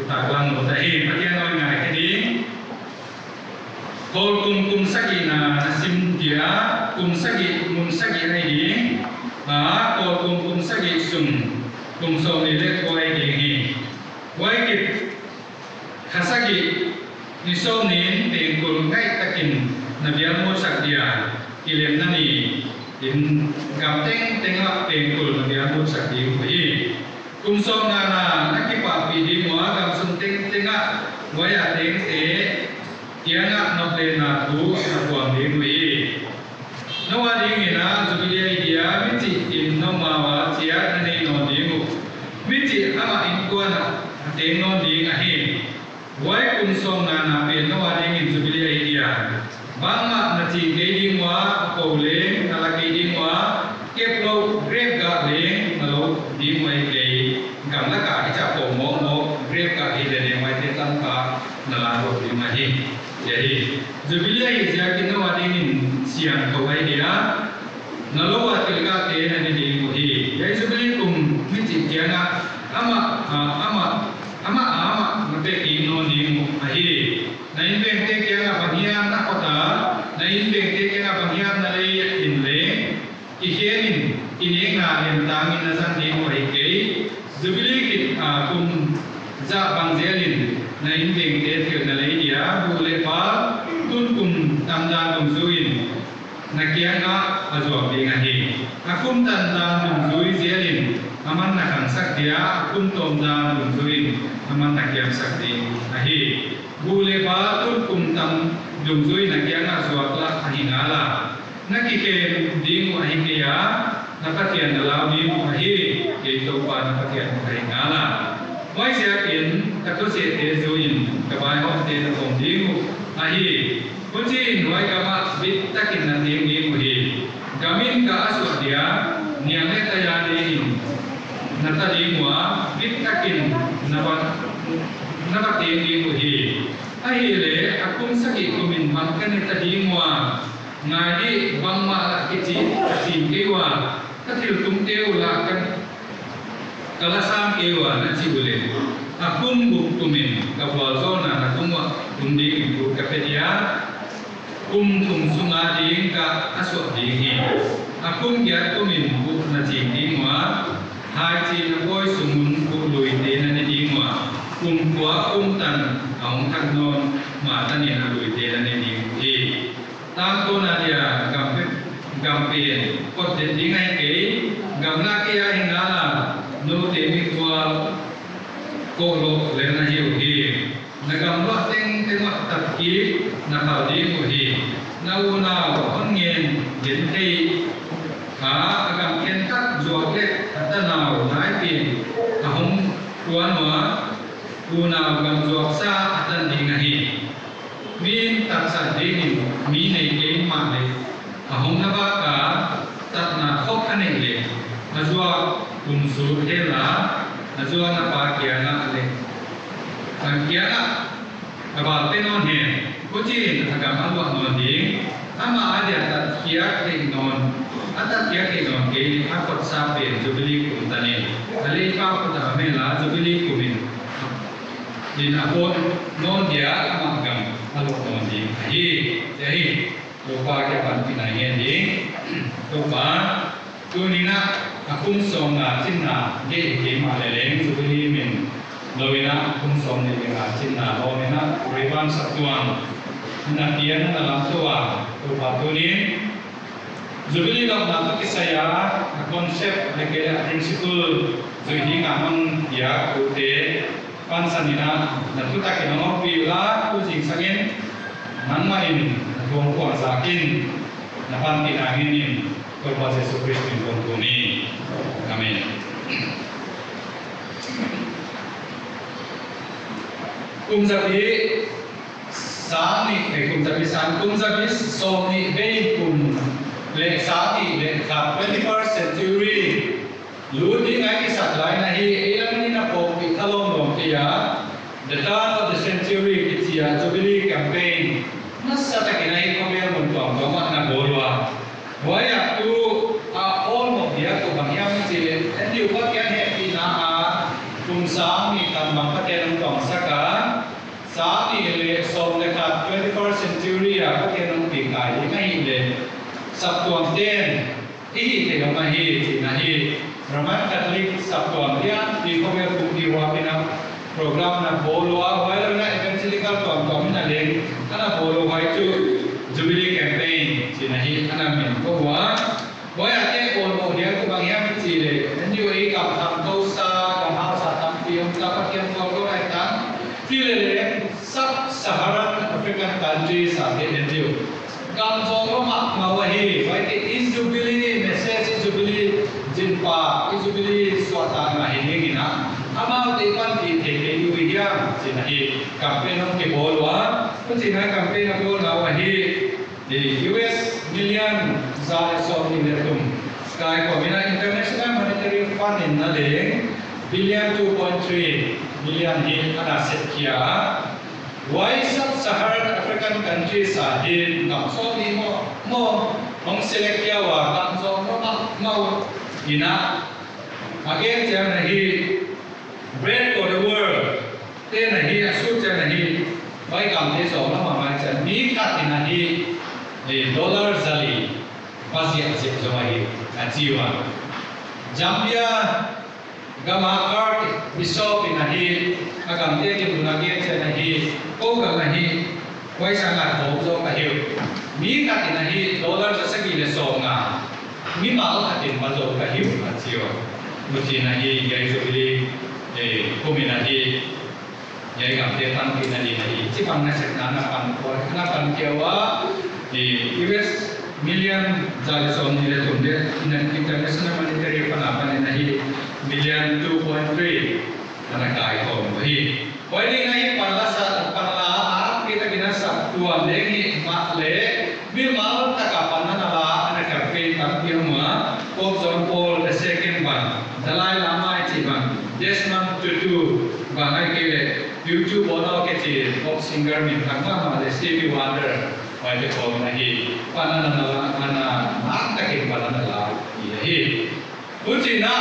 ta lang mo ta hi pathian noi ngai ke di kol kum sagi na sim dia kum sagi mun sagi ai di kol kum sagi sum kum so ni le koi di hi wai ki khasagi ni so ni te kul ngai takin na bia mo sak dia kilem na ni in gam teng la te kul na bia mo sak di hi kum so na ki pa pi di mo gam sun tenga wai a teng te tianga no le na tu na kwang di hi no wa di ni na Jubilee dia miti in no ma wa chia na ni no di mu miti ama in kwa na te no di nga hi wai kum som na pe no wa ding in Jubilee dia bangma na chi ke ding wa ko le na la ke ding wa ke pro grep ga le na lo di mai ke gam la ka cha ko mo grep ka hi le ne mai te tan ka na la ro di ma hi ye hi Jubilee dia ke no wa ding in siang ko wai dia na lo wa te ka te na ni ding ko hi ye Jubilee kum mi chi ke na ama na pe ki no ni mu ahi na in beng te ke na baniam na kota na in beng te ke na baniam na le in le ki henin in na lem tang in na san ni mu ai ke Jubilee ki kum za bang zelin na in beng te ke na le dia bu le pa tun kum tam da kum zuin na kia na azwa beng ahi akum tan da kum zui zelin aman na kan sak dia akum tom da kum zuin aman na kiam sakti ahi bule ba tun kum tam dum zui na kiam na suakla ahi ngala na ki ke ding ahi ke ya na pathian na la bi ahi ke to pa na pathian ahi ngala wai sia in ka to se te zuin ka bai ho te na kom ding ahi pucin wai ka ma bit takin na ding ni mu hi gamin ka aswa dia niang le ta ya ni nata di mua bit takin nabat te di mu hi ai le akum saki kumin man kan ta di mua ngai di bang ma la ki chi ke wa ka thil tum te la kan kala sam ke wa na chi bule akum bu kumin ka wa zo na kum wa kum di ku ka pe dia kum thum sunga di ka aso di hi akum ya kumin bu na chi di mua hai chi na koi sumun ku lui te na ni di mua kum kwa kum tan aung thak non ma ta ni na lui te na ni di hi ta ko na dia gam pe kot de di ngai ke gam na ke ya hinga la no te mi kwa ko lo le na hi hi na gam lo teng ma tat ki na ha di mu hi na u na on ngen yen te agam ken tak zuak le ta na nai pi ahum tuan wa Una gamzuak sa atan di ngahi. Min taksa dini mi nei game ma le. Ahong na ba ka tat na khop ane le. Azwa kumsu hela azwa na pa kya na le. Kya na aba tenon he. Kucin agam alwa non di. Ama ada tat kya ke non. Atat kya ke non ke akot sa pe jubili kumtane. Ale pa ko ta mela jubili kumin. Din abot non dia amagam alok non di jadi lupa ke pan pinayen di lupa tu nina akung som na cinna ge ma leleng subili min lowina akung som ni ga cinna lowina riban satuang na tian na lam tua lupa tu ni subili ga na kisaya konsep legela principle jadi ngamang dia ute pansanina natuta kinong pila kujing sangin nangmain tuang kuang sakin napan tinangin korban Yesus Kristus kontuni amin kumzabi sani kumzabi san kumzabi soni bei kum le sani le 21st century Ludi ngai kisat lain nahi ilang ni na po ikalong dong kaya the turn of the century kitia jubilee campaign nasa ta kinai komer mon tuang doma na bolwa waya tu all mo dia ko bangyam chile and you what can happy na kum sami tambang paten tong saka sami le som le ka 21st century ko kenong pikai ngai le sab tuang ten i te ma hi nahi Roman Catholic Sabtuan dia di komen bukti wapina program na bolwa while na evangelical tom na leng ana bolo hai tu jubilee campaign sinahi ana men ko wa boy ate on mo dia ko bangya mi chile ndio e ka tham ko sa ka ha sa tam piom ka pa kiam ko ai ta chile sub Saharan African countries sa de ndio kam jong ro ma mawahi wai te is jubilee message is jubilee jinpa izubili swata na hinegina ama depan di theke ni wiya sinahi campaign ke bolwa kuchina campaign ko na wahi di US million zare so ni letum sky ko mina international monetary fund in na le billion 2.3 million hi ana set kia why sub-Saharan African countries are in ngam so ni mo mong select kia wa ngam so mau ina again jam nahi bread for the world te nahi asu jam nahi bai kam te so na ma cha ni ka te nahi dollar zali pasi ase jawai ajiwa Zambia gama card bishop nahi agam te ki bunage cha nahi ko ga nahi wai sangat ho zo ka hiu ni ka te nahi dollar sa sagi le so nga mi mal hatin mazo ka hiu achiwa muti na hi gai jobili komina hi yai gam te tan ki na hi chi pang na set na pan ko na pan kewa US million jale som ni le tumde international monetary fund apan na hi million 2.3 ana kai ko hi koi ni nai parla sa parla arab kita gina sa tua lengi ma le bil mal takapan na la ana campaign Myanmar, Pope John Paul II ban, Dalai Lama ban, Desmond Tutu ban ai kele YouTube bono ke chi pop singer min thangma ma le Stevie Wonder bai te ko na hi panana na ana mak ta ke panana la hi uchina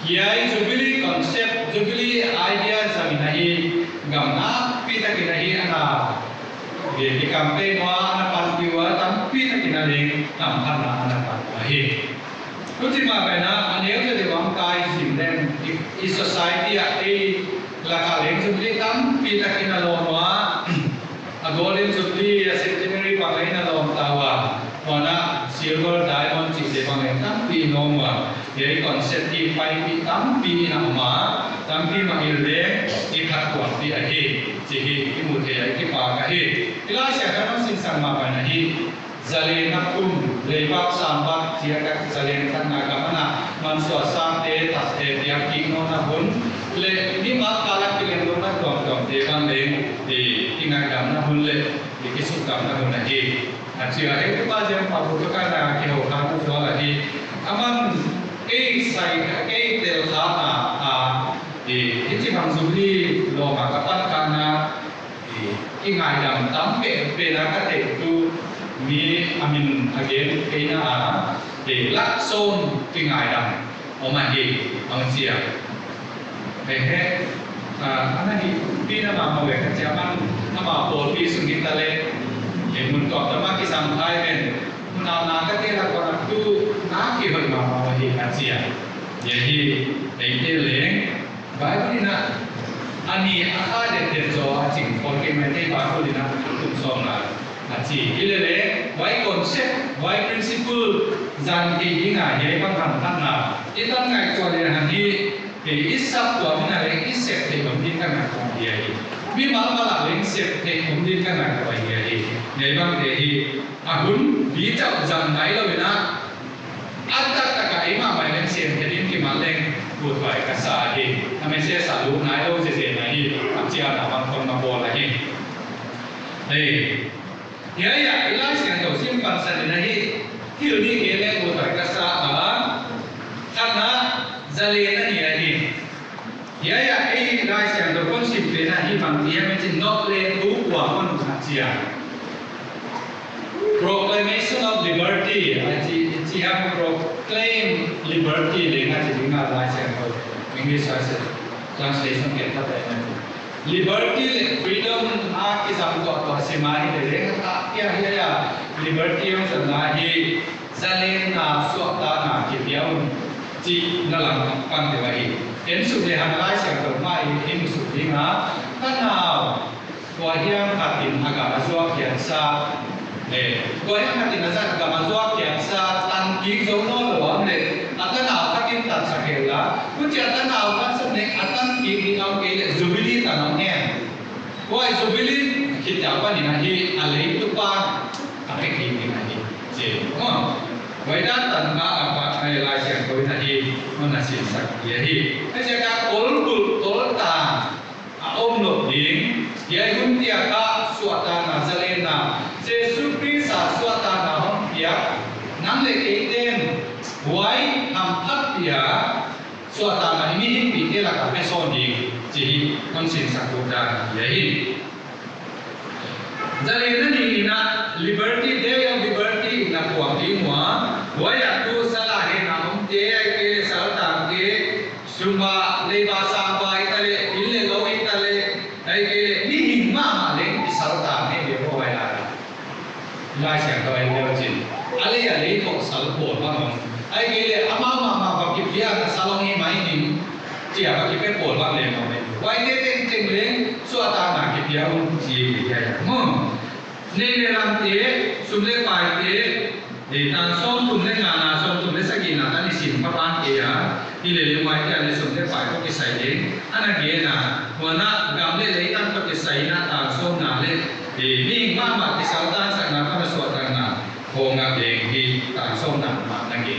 hiai jubilee concept jubilee idea sa minahi gamna pi ta ke nahi ana di campaign wa ana pantiwa tampi ta kinaleng tampan na ana pahi kutima bena aneu je dewam kai simden i society a la kaleng jubilee tampi ta kinalon wa agolin jubilee centenary pangai na lom tawa wana silver diamond chi de pangai tampi nomwa ye concept di pai pi tampi na ma tampi ma ilde i khatwa pi a hi chi hi ki mu the ai ki pa ka hi ila sha kana sin sang ma ba na hi zalen na kum leibak sambat chia ka zalen kan na kamana man so sam te tas te dia king no na hun le ni ma kala kilen do na tom tom te ban le ti tinga dam na hun le ti kisu dam na hun na hi a chia he pa jam pa bu ka na ki ho ka bu so la hi aman ke sai ke tel kha na a ti chi bang zu li lo ma ka pan ka na ki ngai dam tam pe na ka te tu mi amin again kaina a de lak son ki ngai dam o ma hi ang sia he he ana hi pi na ma ma we ka cha man na ma pol pi sung ni ta le e mun ko ta ma ki sam thai men na na ka te la ko na tu na ki hoi ma ma hi ka sia ye hi ei te le bai ni na ani akha de te zo a ching pol ke me te ba ko ni na tu som na chỉ ilele why concept why principle zan ki hinga ye bang ham tan na itan ngai cho le han hi ke isap to mina le isep te kom din kan na ko ye hi bi mal mala le isep te kom din kan na ko ye hi ye bang de hi ahun bi chau zan ngai lo na atak ta ka ima mai le sem te din ki mal le ku thai ka sa hi ame se sa lu nai lo se se na hi chia na bang kon na bo la hi hey ya ya ilai siang tau sim pan san na hi thil ni ke le ko thai ka sa a thana zale na ni hi ya ya ai ilai siang tau kon sim pe na hi bang dia me chin nok le tu kwa kon na chia proclamation of liberty I have proclaim liberty le na chi na lai siang tau English translation ke ta ta liberty freedom a ki sam ko to sima hi le ka ya ya liberty ang sa na hi zalen na so ta na ki piao chi na lang pan de wa hi en su le han lai sa ko mai in su ding ha ta na ko hiam ka tin aga zo kian sa le ko hiam ka tin za ga ma zo kian sa tan ki zo no lo am le ata na ka tin tan sa ke la ku cha ta na ka sa ne atan ki ni au ke le zubili ta na ne ko ai zubili ki ta pa ni na hi a le tu pa a ke ki ni na hi je ko wai da tan ga a pa ai lai sia ko na hi mo na si sak ye hi ai cha ka ol bul tol ta a om no ding ye hun tia ka suata na zalen na jesu christ sa suata na hom pia nam le ke ten wai ham thap pia suata na mi hin pi te la ka pe so ni ji kon sin sak ko da ye hi zalen na ni na liberty day of liberty na ko ti mo wai a tu sala he na hom te ai ke sal ta ke sumba le ba sa ba i tale ille lo i tale ai ke ni hin ma ma le ki sal ta ne be ho wai la lai sia ko ai le chin ale ya le ko sal ko ma ma ai ke le ama ma ma ba ki pia na salong ni mai ni chia ba ki pe ko ba le ma me wai te ten ten le so ta na ki pia un ji ki ya mo ne le ram te sum le pai te de tan som tum le na na som tum le sa ki na ta ni sim pa pan ke ya ti le le mai te le sum le pai ko ki sai de ana ge na ho na gam le le tan ko ki sai na ta som na le de ni ma ma ki sa ta sa na ka so ta na ho nga de ki ta som na ma na ge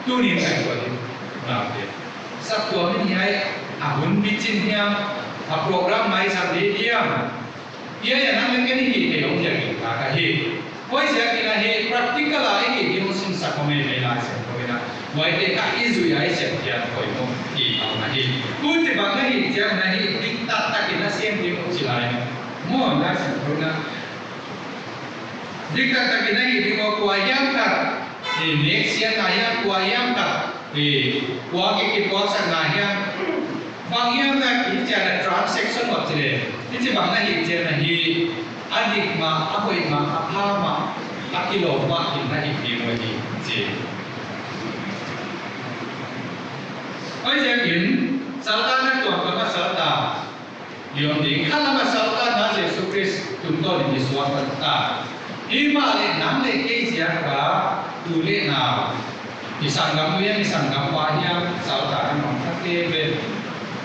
tu ni sai ko ni na de sắp tua mình hay hun bi chin hiam a program mai sam di diam ia ya nam le ken hi te ong ya ki ka ka hi koi ja ki na hi practical ai ki di mo sin sa ko me me la se ko na wai te ka izu ya ai se ya ko mo ki pa na hi ku te ba na hi ja na hi dik ta ta ki na sem di mo chi lai mo na se ko na dik ta ta ki na hi di mo ko ayam ka ni next year na ya ko ayam ka qua cái qua sang này ha bằng hiam là cái chuyện là transaction một thế này cái gì bằng là hiện chuyện là hi anh đi mà anh quay mà anh ha mà anh kilo mà hiện là hiện đi mọi gì gì bây giờ hiện sao ta nói toàn có sao ta điều gì khác là sao ta nói về Jesus Christ chúng tôi đi xuống ta hi mà lại nắm lấy cái gì cả tu lệ nào isang gam yang isang gam pahya sao ta non thake be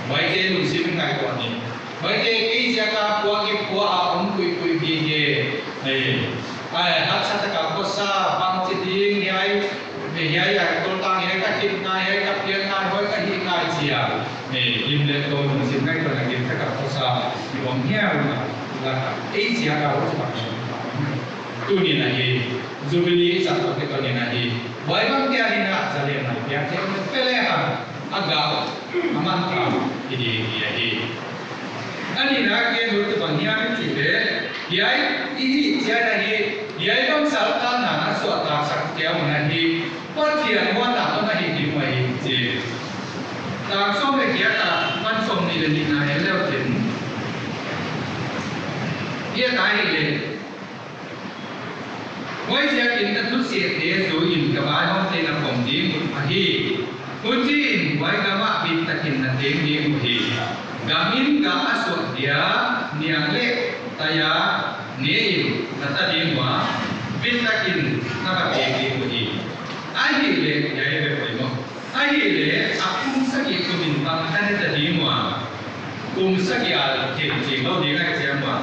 bai ke lu sim ngai ko ni bai ke ki ja ka kwa ki kwa a om kui kui bi ge ai hat sa ta ka sa bang chi ding hiai về hiai ya tol tang hiai ka kip ngai hiai ka pian ngai hoi ka hi ngai chia ne im le to mun sim ngai to na kim ka ka ko sa ni bom hiai na la ka ei chia ka ro sa tu ni na hi jubilee sa to ke to ni na hi wai bang kia ni na sa le na ya ke pele ha aga aman ka idi hi ani na ke ru to bang hiai ni chi le hiai i chia na hi hiai bang sa ta na na so ta sa ke na hi bất thiện quan đạo nó là hình hình vậy gì ta xong về kia ta văn phòng thì là nhìn này leo tiền hiện tại thì mỗi gia đình ta chút xịt để rồi nhìn cái bài hôm nay là phòng tiếng một mà hi mỗi tin mỗi cái mà bị ta nhìn là tiếng đi một hi gamin ga aswa dia niang le taya nein kata dia wa bin takin na ba ke một hi ai le ya ye be mo ai le akung sa ki ko min bang tan ta di mo kum sa ki al ke ji lo di ga che mo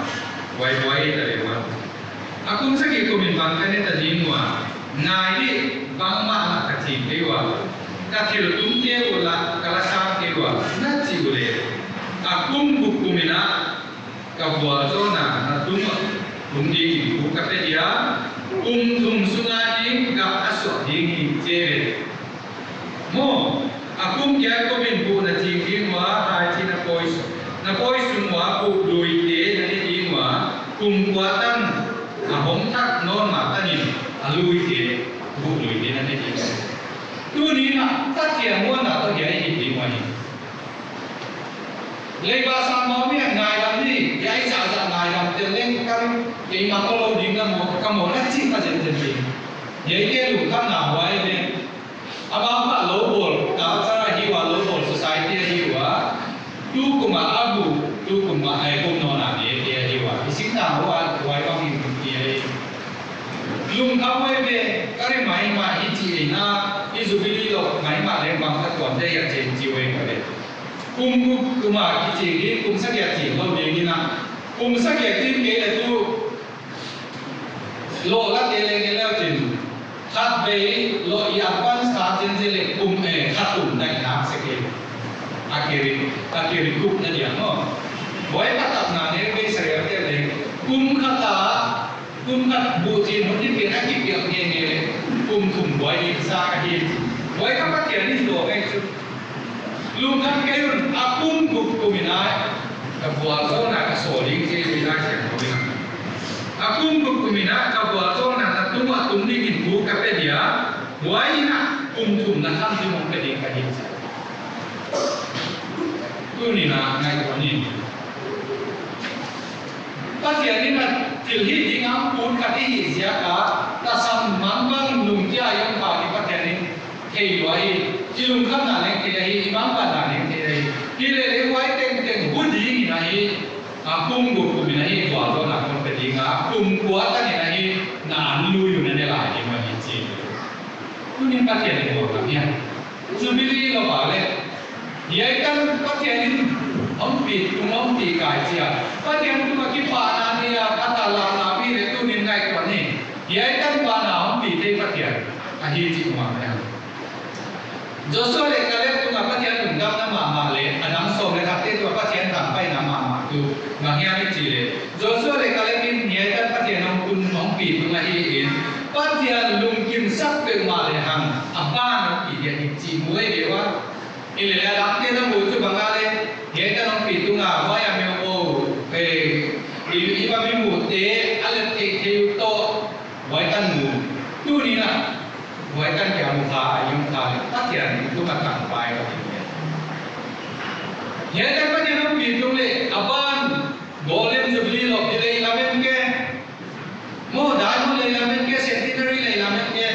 wai wai ta le mo akung sa ki ko min bang tan ta di mo ngai di bang ma la ka ji ke wa ka thil tum ke wala kala sa ke wa na ji bule akung bu kumina ka bua zo na na tum di ku ka te dia tum sunga di ga aso di che mo akum kya ko min bu na chi ki wa hai chi na poi sum wa bu lui te na ni di wa kum kwa tan a hom thak non ma ta ni a lui te bu lui te na ni di tu ni na ta tia mo na to ye hi di mo ni le ba sa mo mi ngai lam ni ya i sa ngai lam te leng kan ke ma ko lo ding na mo ka mo na chi ka jen jen ni ye ke lu kham na wa ye abang pak lobol kalau cara hiwa lobol society hiwa tu kuma abu tu kuma ai kum nona dia hiwa ising na wa wai bang hin dia lung khawai be kare mai ma iti na izubili lo mai ma le bang ka ton de ya chen ji we ka de kuma iti ni kum sa ya ji lo de ni na kum sa ya ti me le tu lo la de le le chen khát về lo ইয়ার পান সাজেন যে লে কুমে খাতুন নাই নাম সেকে আকেরি কুপ না দিয়া নো বয় পাতাপ না নে বে সরে লে কুম খাত বুজি নতি কে না কি কে কে নে কুম বয় নি সা ka hi boi ka pa ke ni do ke chu lum kan ke yun akum kumina ka bua zo na ka so ring je ni na ke ko ni akum kumina ka bua zo na ta tum ni in bu ka pe dia wai na tum na tham ti mong pe di ka hi tu ni na ngai ko ni pa tia ni na til hi ding am pun ka ti hi sia ka ta sam mang bang lung tia yang pa ni pa tia ni thei wai ti lung kham na le ke hi imam pa na le ke hi ki le wai teng hu di ni na hi akum kumina hi bua zo na kon pe di nga kwa ta ni na hi na an lu yu na ne la ni ma hi chi tu ni pa tia ni mo ka mia Jubilee lo ba le ye kan pa tia ni om pi kai chia pa tia tu ma ki pa na ni ya ka ta la na bi le tu ni ngai ko ni ye kan pa na om pi te pa tia a hi chi ma ya jo so le ka le tu ma pa tia tu ngam na ma le anam so le ka te tu pa tia tam pai na ma tu ma hiya ni chi le jo so le ka le min ye kan pa tia nong kun nong pi tu ma hi in pa tia lung kim sak pe ma le hang a ba no pi dia ni chi muai de wa ile la dam te na mu tu ba ga le ye kan nong pi tu nga wa ya me o pe i ba mi mu te ale te te to wai tan mu tu ni na wai tan kya mu tha yung tha le pa tia ni tu ma kan pai ka ye kan pa tia nong pi tu le aban golem Jubilee lo di le lamen ke mo dai mo le lamen ke centenary le lamen ke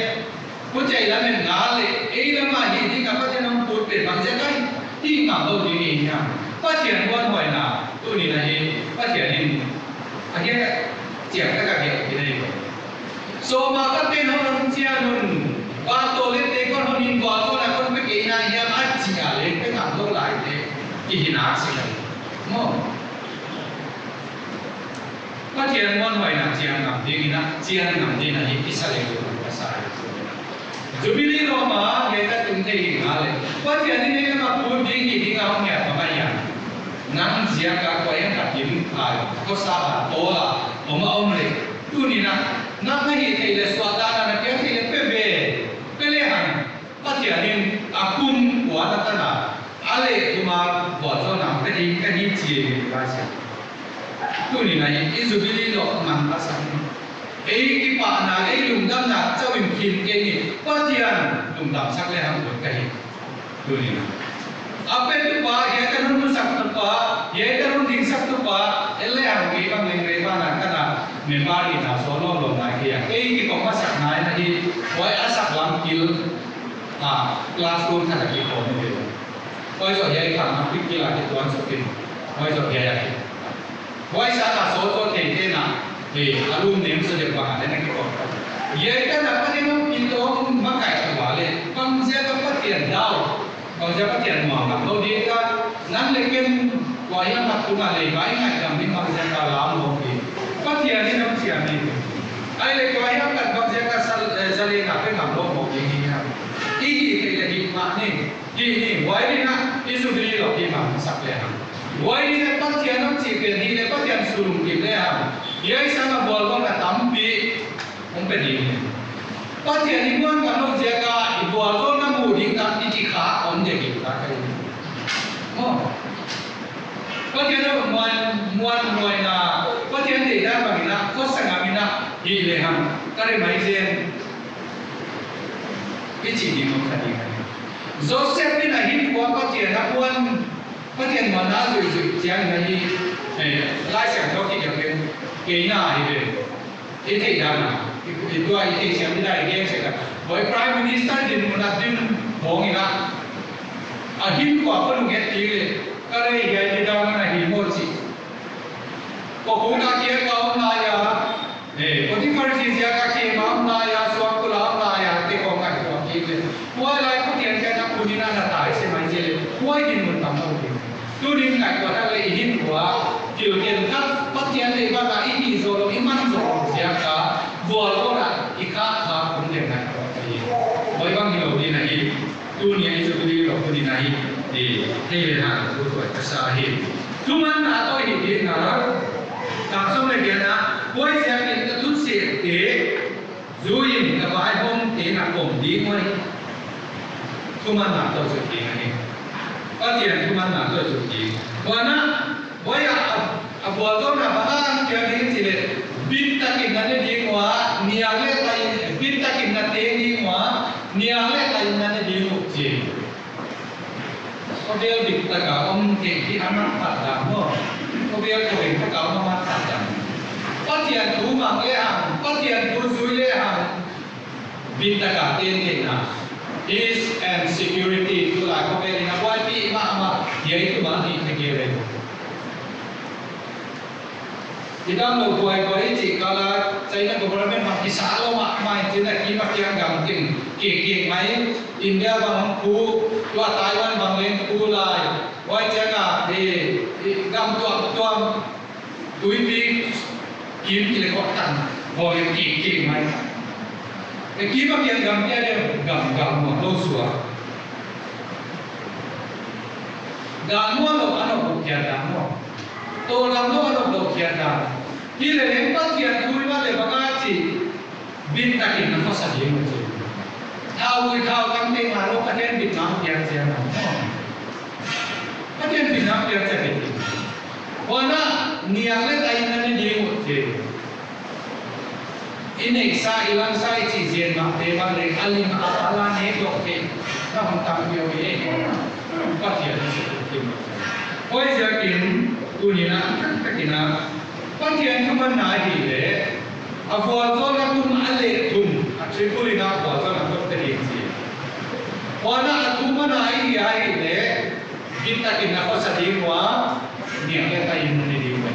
ko chai lamen na le ei lama hi di ka pa tia nong pu pe bang ja kai ti ngam lo di ni nya pa tia bon hoi na tu ni na hi pa tia ni a ye chiang ka ka ke ni so ma ka te no non chia nun ba to le te kon hon in ba to na kon pe ke na ya ma chia le pe ngam lo lai te ki hi na se mo pa thiền ngon hoài là chiang ngam đi na chiang ngam đi na hi kisale ko ka sai jubilee no ma he ta tum thei ngale pa thiền ni ne ma pu ding hi ding a nge pa ma ya nang zia ka ko ya ka tim ai ko sa ba to la om le tu ni na na hi thei le swa da na ke thei le pe pe le han pa thiền ni akum wa na ta na ale kuma bo zo na pe ding ka ni chi ni ka sia tu ni na hi jubilee no man pa sa ấy cái bạn nào ấy lùng đâm nạt cho mình kìm cái gì có tiền lùng đâm sắc lên hàng một cái tu ni na apa itu pak ya kan mun sak tu pak ya kan mun ding sak tu pak ele ang ki bang leng re pa na kana me ba ni na so lo lo na ki ya ki ko ma sak nai na hi wai asak lam kil classroom kana ki ko ni wai so ya ka ma pi ki la ki tuan so kin wai so ya ki wai sa ka so so te te na alum nem so de pa na ki ko ye kan apa ni mo kin to ma kai ta wa le bang se ka pa tiền dao còn giờ phát triển mỏ gặp đâu đi ra nắng lên kinh qua yang mặt cũng là lấy vài ngày cầm đi bằng giờ cả làm một gì phát triển đi đâu triển đi ai lấy qua yang mặt bằng giờ cả sao lên gặp cái làm đâu một gì nha ý thì là gì mà nè gì quay đi na ý số đi là gì mà sắp lên quay đi là phát triển nó chỉ cần đi là phát triển sử dụng kịp đấy à vậy sao mà bol con là tắm bị không phải đi phát triển đi muốn cầm đâu giờ cả bol con nó mù đi tắm đi chỉ khá on để kịp ta cái phát triển nó muan na phát triển để ra bằng na có sang ngắm na đi lên hàng cái này mấy gen cái chỉ đi một cái này Joseph đi là hít qua phát triển nó phát triển mà nó rồi chàng này lại sang cho cái cái nào thì cái thầy nào thì tôi thì xem đi đây game sẽ là với prime minister thì một là tin hong ina hít qua có lúc nghe tiếng cái này cái gì đâu này thì một gì có cũng đã kia có hôm nay à cóที่phải gì cái kia mà hôm nay à suốt cuộc là hôm nay à thì có cái đó kia quay lại có tiền cái nào cũng đi ra là tại sao mà gì quay đi một tầm đâu thì tôi đi ngày qua đây là hít qua điều kiện các phát triển thì bao là ít rồi rồi ít mất rồi gì cả vừa có là ít khác cũng được này với bao nhiêu đi này tu niệm cho tôi đi rồi tôi đi này thì đây là hàng của tôi cái xã hội chúng mình đã tôi hiểu biết là cảm xúc này kia là với gia đình tôi chút xíu thế dù gì là vài hôm thế là cùng đi thôi chúng mình đã tôi sự kiện này có tiền chúng mình đã tôi sự kiện và nó với buat tôi là bahkan kia đi thì là biết ta kinh này đi qua nia lệ tay biết ta kinh này đi qua nia lệ tay này đi một gì có điều biết ta cả ông thì anh mang phạt đảm không có điều có biết ta cả ông mang phạt đảm có tiền thu mang lệ hàng có tiền thu suy lệ hàng biết ta cả tiền thì nào is and security tu là có vẻ là quay bị mà vậy tu mà thì kia đây kita mau buat ini kalau China government masih selalu makmai China kita yang gampang kek mai India bang ku tua Taiwan bang lain ku lai wai China gam tua tui pi kim kile kotan boleh kek mai kita yang gampang dia gam lo suah gamu lo ano bukan gamu to làm nó nó đầu tiên là khi là đến phát triển thui mà để bằng ai chỉ bin ta kinh nó có sản phẩm gì thao tăng tiền mà nó phát triển Việt Nam tiền gì nào phát triển Việt Nam tiền gì vậy và nó nhiều cái tay nó đi một gì ini sa ilang sa chỉ diện mà để bằng để alim ala này được cái nó không tăng nhiều cái phát triển nó sẽ được bây giờ kiến tu ni na cái na phát triển không ăn nai gì đấy à vợ cho nó cũng ăn lệ thùng à chỉ tu ni na vợ cho nó cũng cái gì vợ nó cũng ăn nai gì ai đấy kita kena có sản phẩm quá nhiều cái tay mình đi vậy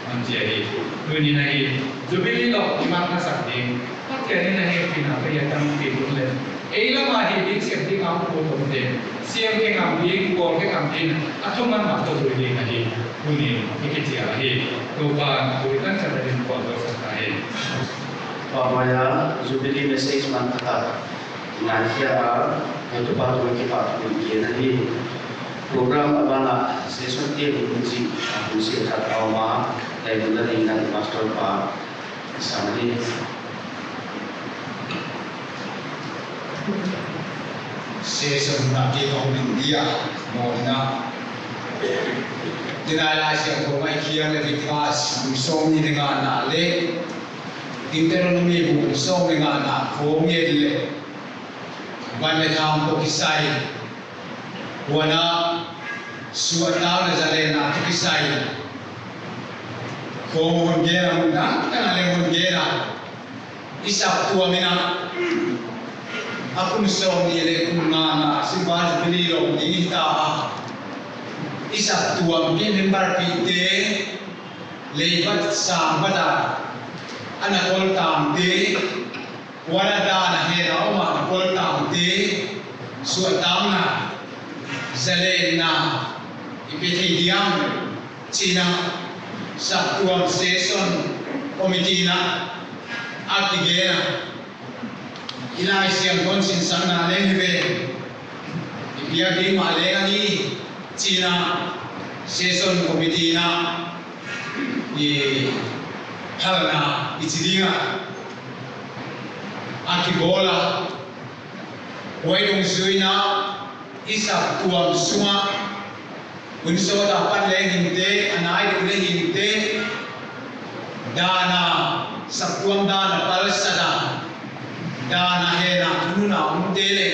anh chị đi tu ni này jubilee lo di mana sản phẩm phát triển này thì nào bây giờ tăng tiền lên ấy là mà thì đi xem đi ngắm của tổng tiền xem cái ngắm đi của cái ngắm đi à không ăn mặc tôi rồi đi này kuning ikitia hi tuban kuitan sadarin kuat sakai Pamaya Jubilee message mantap ngakia itu patu kita bikin ini program abana session ini kunci kunci kat awama dan dengan pastor Pak Samadi session nanti kau India mohna dinala siang kau mai kian lebih keras musong ni dengan nale Deuteronomy musong dengan nak kau ngedle banle tham ko kisai wana suatau na zalena to kisai ko ngera munda kana le ngera isap tua mina aku musong ni le kunana simbal bililo ni ta isap tua mi member pite lebat sambada anak kol tamte wala da na hera oma kol tamte suatamna zalena ipiti diam China satuam session komitina atigena ila siang konsin sana lehbe ibia di malenga ni China session komitina ni halna ichiringa akibola waidong suina isa tuam suma unso dapat lehinte anai lehinte dana sakuam dana palsada dana hena tununa untele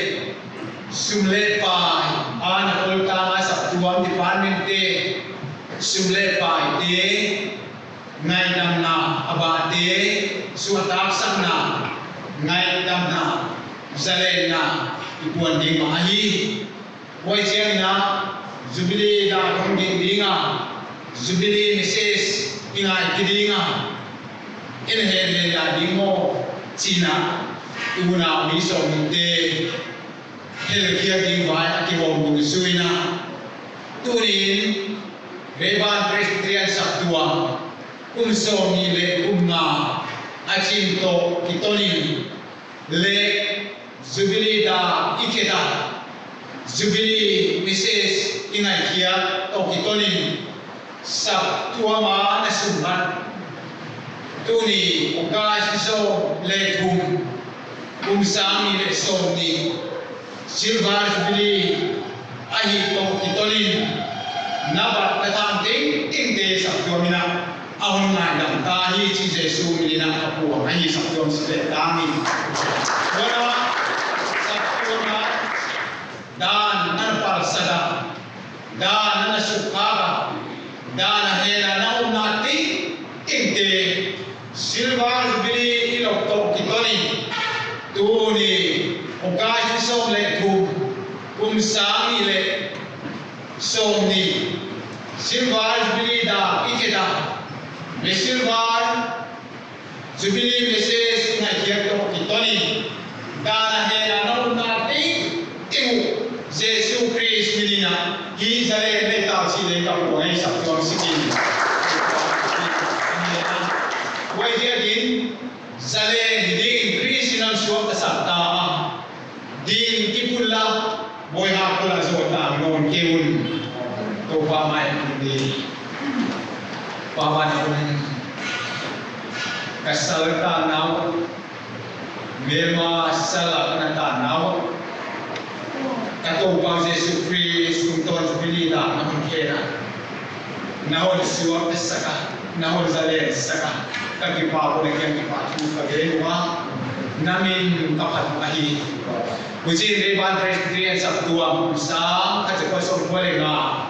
sumle pai ana kolta sa tuam department te sumle pai te ngai damna abate suatak samna ngai damna zalena ipuan ding mahi wai jemna Jubilee da konging dinga Jubilee message inga kidinga in hele la dingo China ibuna miso minte hele kia ding vai akibom bung suina turin beban presbyterian saktua kumso ni le kumna achinto kitoni le Jubilee da ikeda Jubilee message ingai kia to kitoni sab tuama na sumban tuni okai so le kum sami le soni silver Jubilee ahi to kitoni nabat natam ting ting de sab tuamina ahon ngai dam ta hi chi jesu milina kapu ahi sab tuam sile dami wana sab tuama dan nanpal sada dan nanasukaba dan hena naunati inte silver Jubilee ilokto kitoni tuni okai som le sami le somni silver Jubilee da ikeda me silver Jubilee message na kiyato kitoni dan hena naunati imu Yesus Kristus milina hi zale le ta si le ka ko ai sa to sikin wai dia din zale din Kristus suam ta sabta din kipulla boy ha pula zota non keun to pa mai di pa man kasalta naw mema sala na ta naw Kato bang Yesus Kristus kunton Jubilee da namun kena nahol suap saka nahol zale saka kaki pa ko ne kaki pa tu kage wa namin kapat ahi buji reban presbyterian sabtua sa ka ko so kwale nga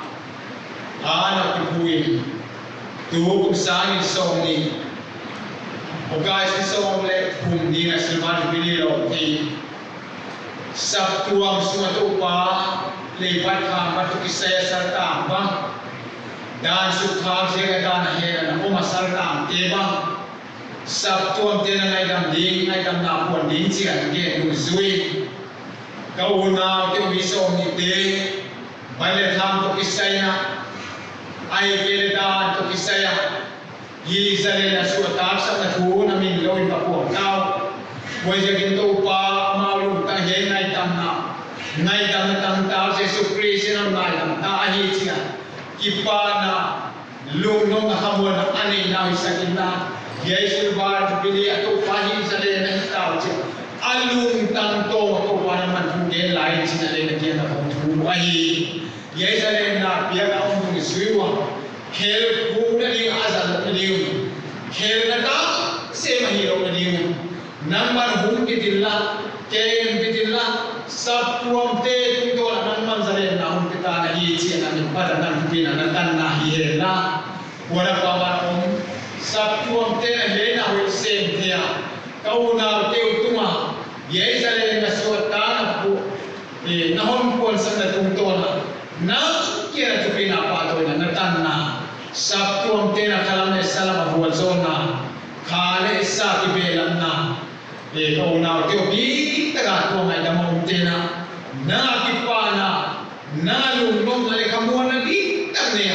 ana kipuin tu sa ni so ni o guys ni so le kum ni na silman Jubilee lo ki Sabtuam sumatupa lebat ha batu kisaya sarta bang dan sukham sega dan hera na uma sarta tebang Sabtuam tena ngai dam ding ngai dam na puan ding chian ge nu zui kauna ke wiso ni te bale tham to kisaya ai kele da to kisaya hi zale na su ta sa na thu na min loi ka po tao boy je kin to pa ma lu ta he nai tam na tam ta Jesus Christ na nai tam ta hi chia ki pa na lu no na hamon ani na isa kin na Yesu bar bili to pa hi zale na tao che alung tang to to pa na man thu ge lai chi na le na kia na thu ai Yesu zale na pia ka on tu suiwa khel bu na li azal na li khel na ka se ma hi ro na li number hum ki dilla ken ki dilla sab tuam te tu to na man zale na hum ki ta na hi chi na ni pa na ki na tan na hi he la wala pa wa om sab tuam te na he na ho sem thea kau na te utuma Yesu zale na so ta na pu na hom pon sa na tung to na kira tu pina pa to na tan na sab tuam te na kalam ne salam buat zona khale sa ki belan na kau na te bi ta ga to ngai da mong te na ki pa na lung nom na le kamu na di ta ne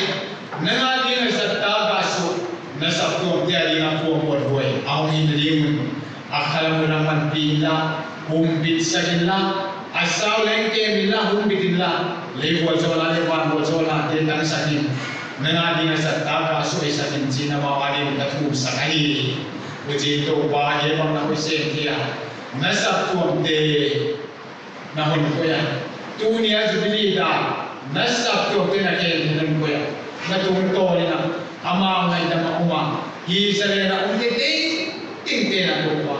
na ga di na sa ta ga so na sab tuam te ali na po mo boy au ni ni mun akhala mo na man pila bit sa ginla asaw leng ke mila bitinla le bol zola le wan bol zola te tan sa nin na di na sa ta ga so isa nin china ma wa ni ta thu sa kai uji to ba he bang na ko se kia na sa tuam te na hon ko ya tu ni a jubili da na sa tuam te na ke ni ko ya na tu to ni na ama ngai da ma uma hi sare na te ting te na to ba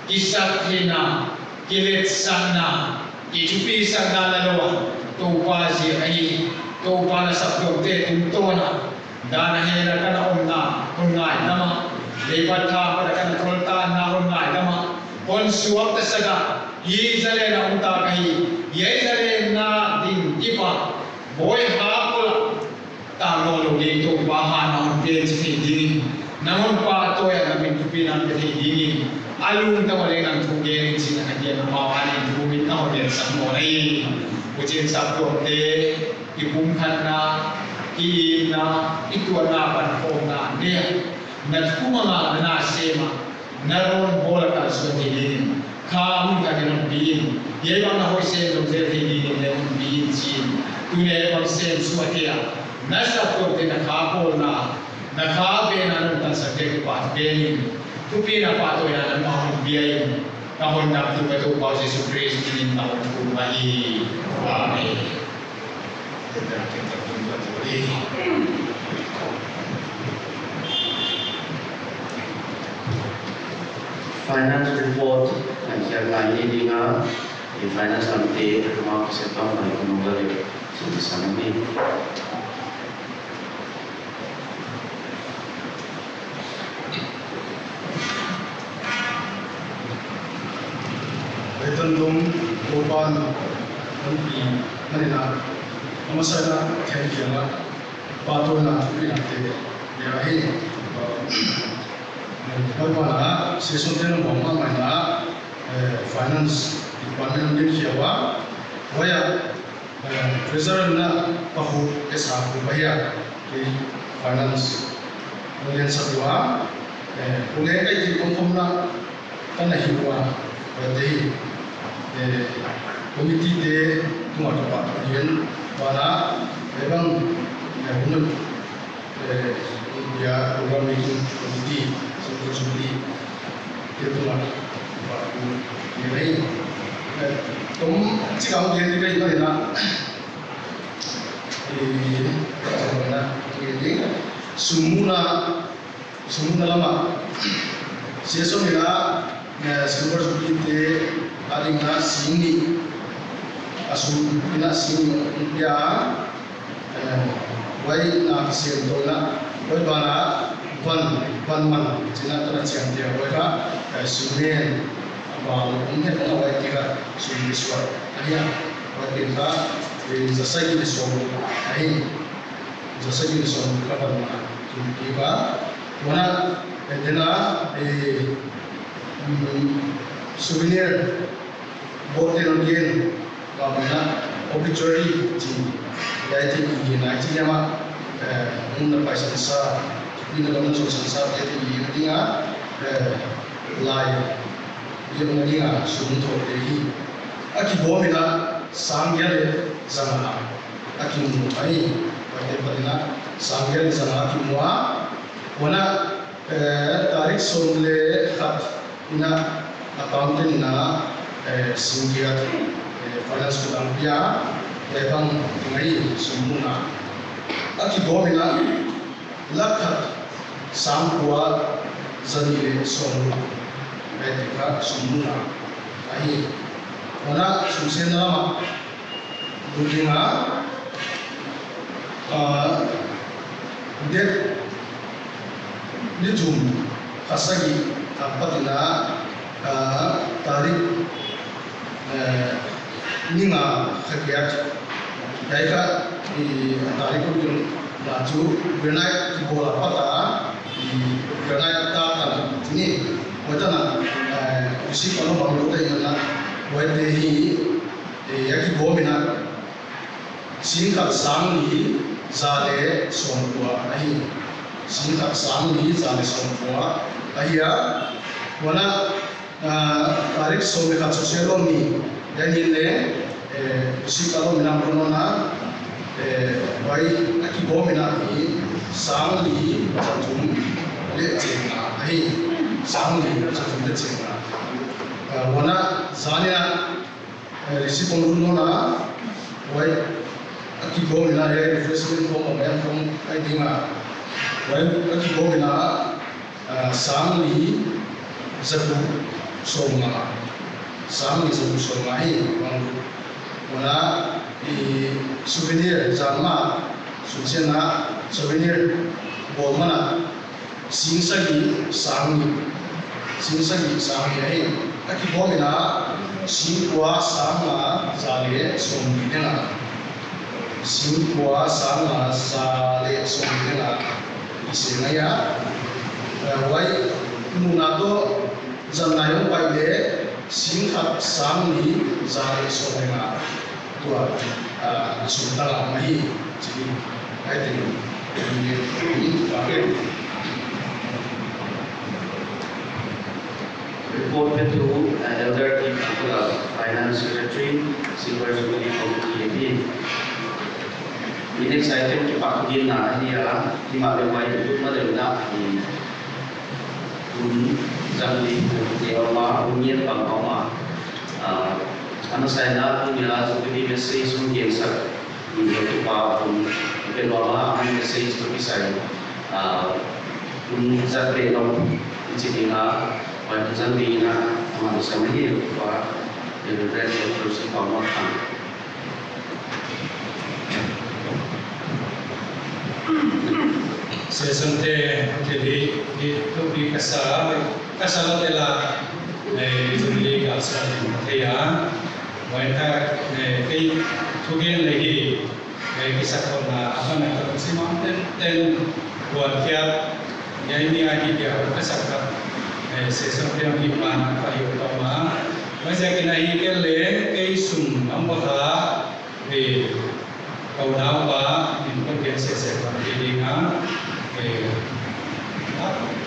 kisat he na kilet sana ichupi sana na lo to pa si ai to pa na sa tuam te tum to na da na he na kana on ngai na ma lebat tha pada kan tolta na on ngai dama on suap ta saga hi zale na unta kai ye zale na din ipa boy ha kola ta no lo ni to ba ha na on pe chi din na on pa to ya na min tupi na pe din alung ta wale nang thu ge ni chi na ge na ma wa ni thu min ta ho ge sa mo nei ujin sa to te ipum khan na ki na itwa na pan ko na ne na kumanga na sema na ron bola ka so din kha mun ka gen bin ye ba na ho se do ze din ne un bin chi tu ne ba se su atia na sa to te na kha ko na kha be na no ta sa ke pa be ni tu pi na pa to ya na ma hu bi ai ka hon na tu ka to pa Jesus Christ ni na ku ma hi amen Finance report and here line leading the finance committee mark set up by Congress to the Sanami. Betandum Opan Nampi Marina Amasana Kenkiala Patona Pinate Yahi Bagaimana sesuatu bahwa mana finance department ni siapa, waya treasurer na pahu esah bahaya di finance kemudian kedua, boleh kaji pengkom na tanah hiwa, berarti komiti de tuan dapat kajian pada memang menurut dia program itu komiti seperti itu lah. Jadi, tom jika dia tidak itu adalah ini semula lama. Sesuatu yang seperti itu adanya sini asul ina sini dia wai na kisian dola wai bana ban man cina tu nasihat dia mereka sunen abang ini kalau wai kira sunen suat dia wai kita selesai di suam ini selesai di suam kapan mana kita mana adalah souvenir bote nongin kamera obituary ji yaitu ini nanti nama na paisan sa pinagam na sa ito yung tinga lai yung nga sumunto dehi aki bomina sangyale zana aki mu ai pati padina sangyale zana aki mua wana tarik somle khat ina accountant na singiat finance ko ang pia ebang ngai sumuna aki bomina lakhat sampuwa zanile somu etika sumuna ahi wana susena ma budinga det nijum kasagi apatina tarik ninga khagiat daika tarik ko laju benai bola pata benai ta ini wajana isi kalau baru kita ingat wajah ini yaki bomina singkat sangi zale somtua ahi singkat sangi zale somtua ahi ya wana tarik sobe kat sosial ni dan ini isi kalau minang pernah wai aki bomina ini sangi jantung lecehna ahi sangi jantung lecehna wana zania risi penguruna wai aki bomina ya refreshment from a from idinga wai aki bomina sangi zabu songa sangi zabu songa hi wana souvenir janma susena souvenir bomana singsagi sangi ai aki bomina singkwa sama zale somdina singkwa sama zale somdina isenaya wai munato janayo paile singhat samni zale somdina tua sultana mahi jadi I think ini pakai reported to Elder Kim Shukla, Finance Secretary, Silver Jubilee Committee. The next item ki pakugin na niya di malaway itu madaluna di jangli di oma unyer pangoma ano saya na punya seperti message mungkin sak di pa pun kenoma ang message tu bisa zakre no jadi pada zanti na manusia ini lupa dengan terus informasi. Sesante jadi itu di kasar telah jumlah kasar ya, mereka kei tugen lagi kisah korna apa nak terus ten buat dia ini lagi dia kasar sesam yang dipan kayu utama masih kena ikan le keisum ambaka kau dapat dipakai sesam ini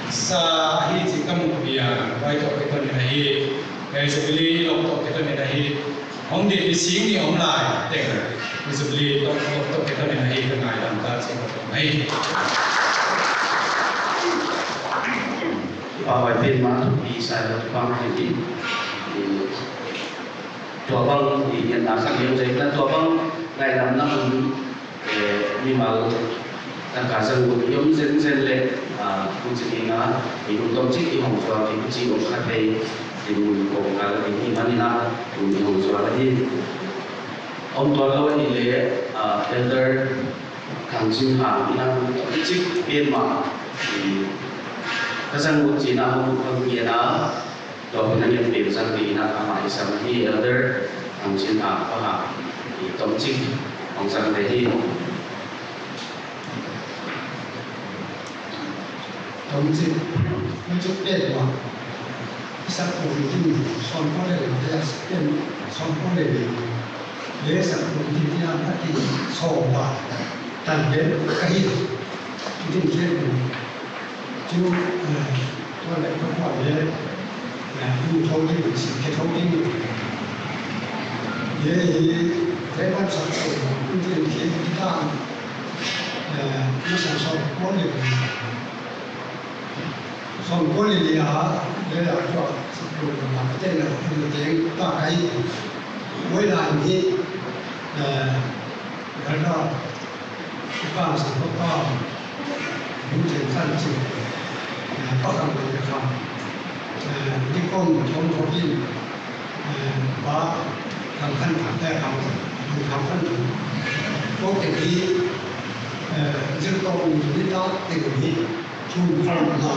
sa hi kamu biar baik kita ni Jubilee untuk kita ni om di sini om lai tengah Jubilee untuk kita ni dengan dalam tarikh ini Pak Wajib masuk di saya bang ini tua bang di yang akan yang saya kata tua bang ngày năm nhưng mà tất cả dân cũng giống dân lệ cũng chỉ là thì cũng công chức thì hồng xoa thì cũng chỉ một khách thì mình cũng là cái gì mà nina cũng hồng xoa là gì ông tua lâu thì lệ elder thằng sinh hàng nina công chức biên mà thì các dân cũng chỉ là một phần kia đó rồi cái nhân viên dân thì là tham gia sang thì elder thằng sinh hàng có hả thì công chức hồng dân thì tổng trị những chút đẹp mà sản phẩm thì son có để là tiền son có để sản phẩm thì là phát triển sổ và tàn đến cái cái chú tôi lại có hỏi là chú thông tin sự cái thông tin thế bắt sản xuất cũng như thế chúng ta nó sản xuất có được xong có lý để là cho sự làm cái tên là một tiếng ta cái mỗi lần thì cái đó cái quan sản xuất có những chuyện sản xuất có làm được không những con trong thông tin vàทำขั้นตอนแรกทำขั้นตอนพวกอย่างนี้จะต้องมีด้านหนึ่งนี้ช่วยทำมา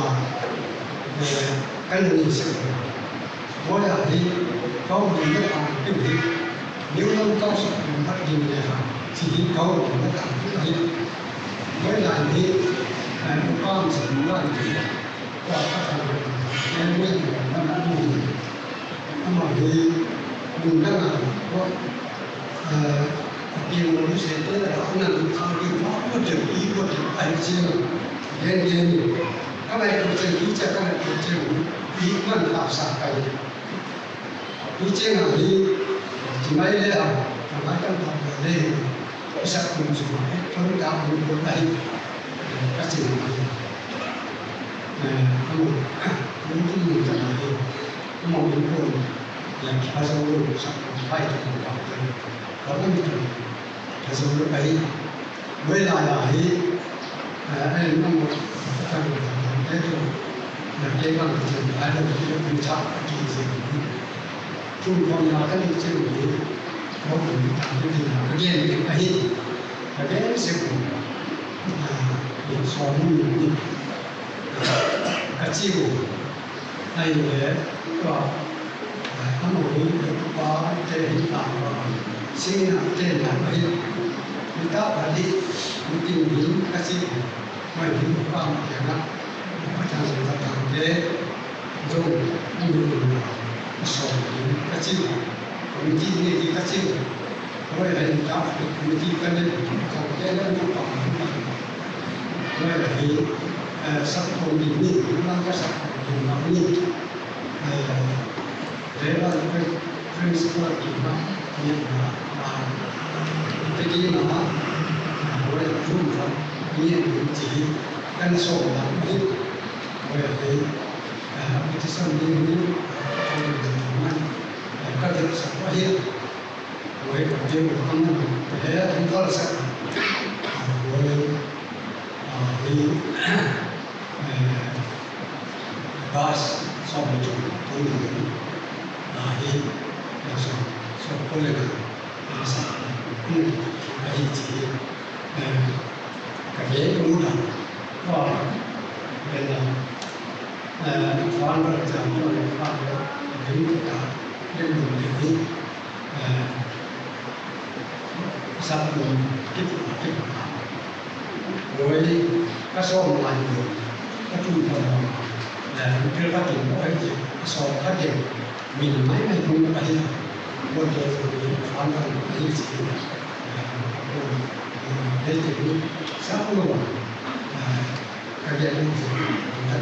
กันหนึ่งสิ่งเพราะอย่างนี้เขามีไม่ทำเป็นนี้nếu không có sự phát triển này thìเขาไม่ทำที่นี้ไม่ได้นี้ความสำคัญที่ว่าถ้าทำในเรื่องนั้นนั้นดูทำไมmình đang làm có điều nó sẽ tới là nó nằm trong cái nó có chuẩn ý có chuẩn ảnh riêng nên các này có chuẩn ý cho các này có chuẩn ý mình làm sao cái ý trên là đi chỉ mấy lẽ là mấy căn phòng ở đây cái sắc cùng dùng hết phân đạo những cái này các chuyện này không những cái gì chẳng hạn mong những người là cái dấu hiệu sắc phải được bảo vệ có cái gì cái dấu hiệu ấy với lại là anh mong một cái cái rồi là cái bằng chuyện ai là cái quan trọng cái gì chung còn là cái gì trên cái có một cái gì là cái gì cái ấy là cái sẽ cũng là so với những cái chiều hay là có hắn ngồi có trên hiện tại sinh hoạt trên là mấy người ta phải đi tìm những cái gì mà những quan điểm đó có thể là cảm thấy dùng nhiều số những cái gì mình chỉ nghĩ cái gì rồi là chúng ta mình chỉ cần đến không cái đó nó còn rồi là cái sắp tới những cái nó sắp tới nó như thế là cái principle của nó như là cái gì mà rồi chung trong như chỉ căn số là biết rồi cái sản phẩm như có thể sản xuất hiện rồi còn riêng của con thế chúng ta là sản rồi thì đó so với chúng tôi thì là so với là sản cái gì cái đấy cũng là có nên là khoan và giảm cho cái khoan đó đến cả đến đường đi sắp đường kích rồi các số online được các trung tâm là chưa phát triển mỗi gì so phát triển mình mấy ngày cũng phải một giờ rồi hoàn thành cái gì để thì sắp luôn cái gì cũng đã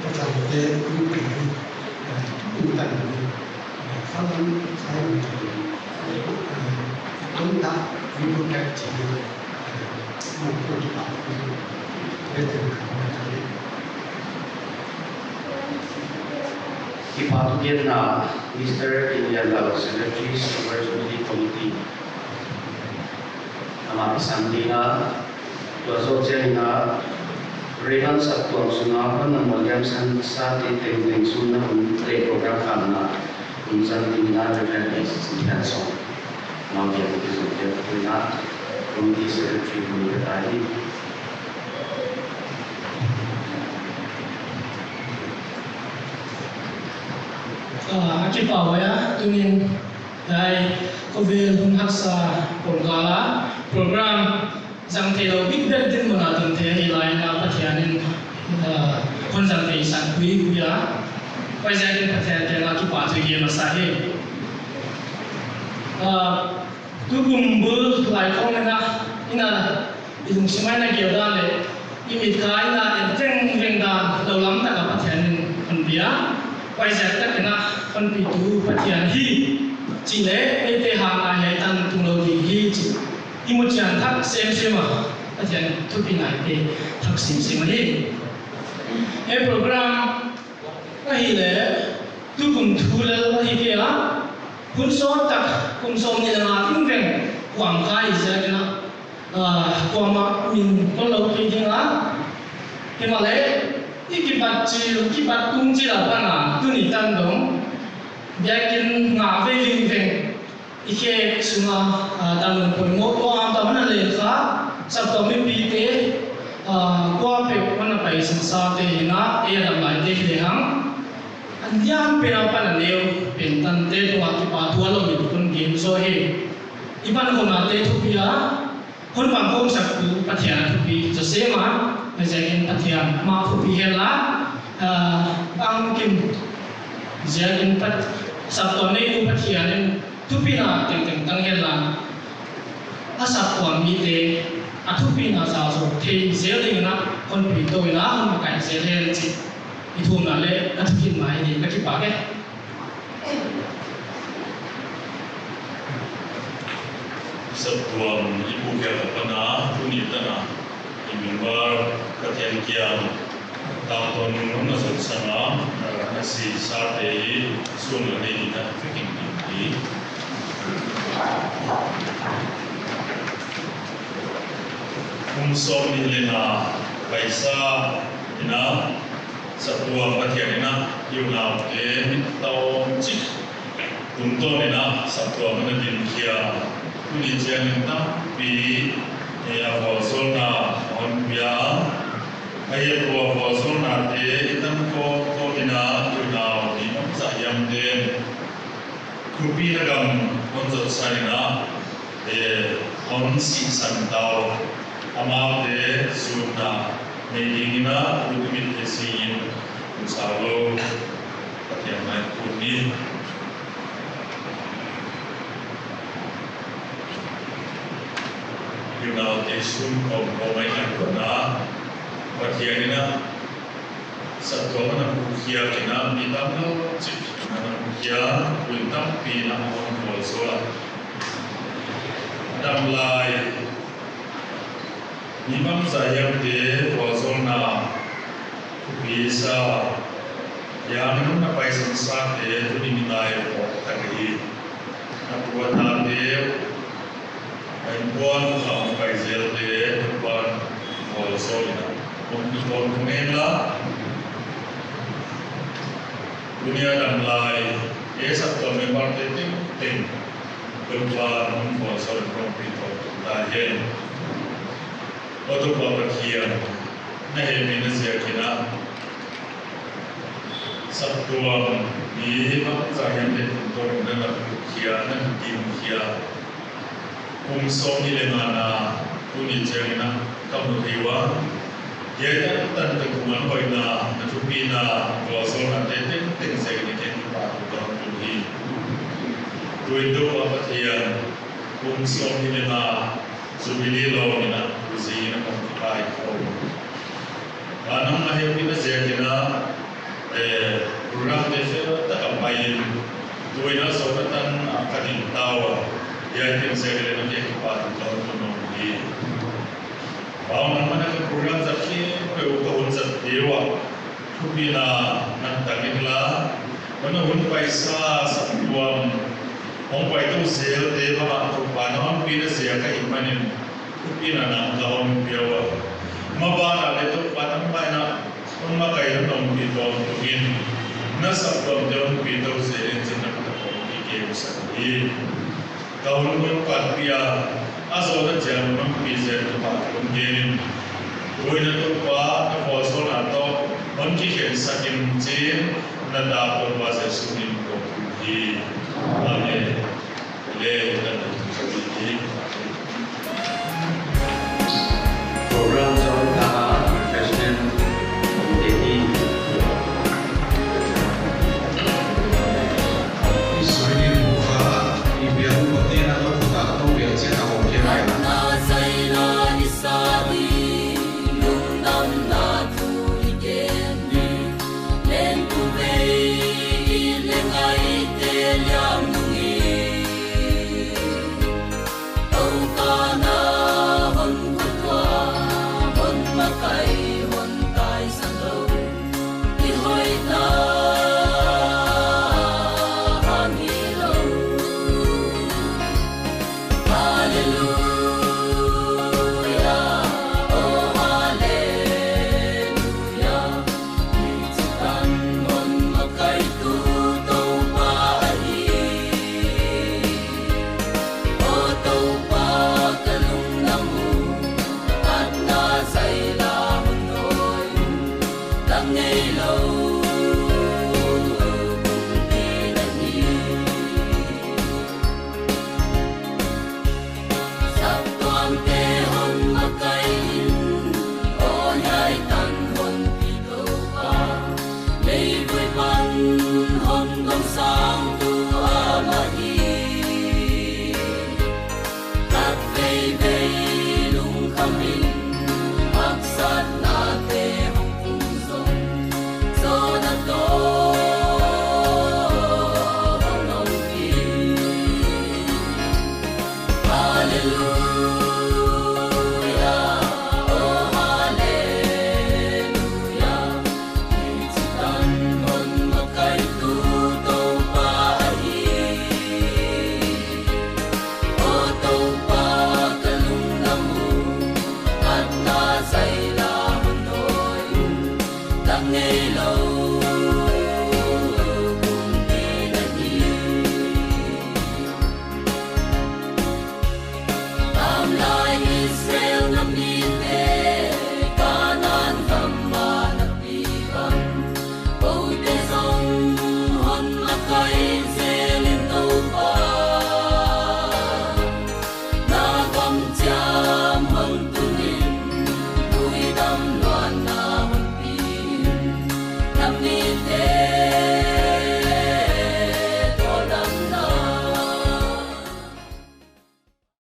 có thể để cũng cũng thành phát triển sai chúng ta cũng có cái chỉ một cái gì đó để Ipatukin na Mr. Ilialaw, Secretary Supervisory Committee. Nama Isamdi na Tuazo Jai na Rehan Sabtuang Sungapan na Williamson sa Titeng Sun na Play Program Kam na Unsan Tingna Rehan Isihan Song. Mambiyan Ipatukin na Committee Secretary Committee Tahi. Aki pawaya tungin dai kovil hunhaksa pongkala program jang thelo big bed din mona tum the hi line na pathianin konjang te san kui kuya paijang pathian te la ki pa thu ye masahe tu gumbu lai khong na ina ilung simai na kêu dan le imit khai na enteng veng dan lo lam ta ka pathian an bia pai zat ta kana kan pi tu pathian hi chi le ei te ha na he tan tung lo di hi chi imut chan thak sem sema pathian thu pi ngai te thak sem sema hi e program a hi le tu kum thu le a hi ke a kun so tak kum som ni la ting veng quảng khai ra cái nó qua mà mình có lâu khi tiếng lá thì mà lấy cái bát chỉ cái bát cung chỉ là bạn à tu ni tan dong bây kinh ngã về linh veng cái sung tan mình phải ngó qua ta mình lên khá sắp tới mình bị thế qua về mình phải sinh sa thế na ấy là lại thế thì hăng anh nhang bên apa là nêu bên tan thế tu cái bát thua lâu mình cũng game rồi iban ko nate thupia hon bang ko sak tu pathian thupi cho se ma na jagen pathian ma thupi hela ang kim jagen pat sap to nei tu pathian thupi na teng teng tang hela asap ko mi te a thupi na sa so the zeling na hon pi to na hon kai zelen chi i thum na le a thukin mai ni ka ki pa ke Satuan ibu kita pernah tunjuk tanah imbar katian kiam tahun menusuk sana nasi sate sungai ini tak fikir tinggi umsom ni lena paisa ina satuan katian ina yunau ke tau cik untuk ina satuan menadin kiam Kuni jangan tapi ya wazona on biar ayat wazona te itam ko ina yunau di masa yang den kupi nagam onzat sana on si santau amal de suna medingina udumit esin usalo patian mai kuni Yunau tesun kau mai kan kena patian ina satu mana bukia kena minta no cip mana bukia minta pina on bolsola dam lai nimam sayang de bolsona bisa yang mana pai sansa de tu diminai ko tadi buat ade Buat kamu kaisel de buat bolsolina, untuk bolkumela dunia dan lain, satu member ting buat bolsol kompito lahir, untuk berkian, nah ini saya kira satu ini saya yang untuk dengan kian dan kian umsom ni lemana kuni jerina kamu dewa dia tan tengkuman boina natupina gosona tete teng segini teng pa don tuhi tuindo apatian umsom ni lemana subili lo nina kuzina kamu pai ko anam mahepina jerina program defero tak apain tuina sobatan akadin tawa yang saya lihat dia kepada tahun ini. Bahawa mana ke program zakir, perubatan zakdewa, kupina nantakinlah, mana hun paisa satuan, orang paitu sel dewa, kupana pina siapa imanin, kupina nangkawan biawa. Mabana itu panam mana, memakai nong pitong tugin, nasabam jauh pitong sel jenak takut ike usai. Kau lupa partia, asal jangan mempisah tempat kemudian. Kau itu lupa kosong atau mungkin saking jin, nada berbahasa sunim kopi, ane le dan sebagainya. Program Zon Taha President Dedi. Isu ini buka, ibu aku berarti nak buka atau biar saya tahu kira. Hãy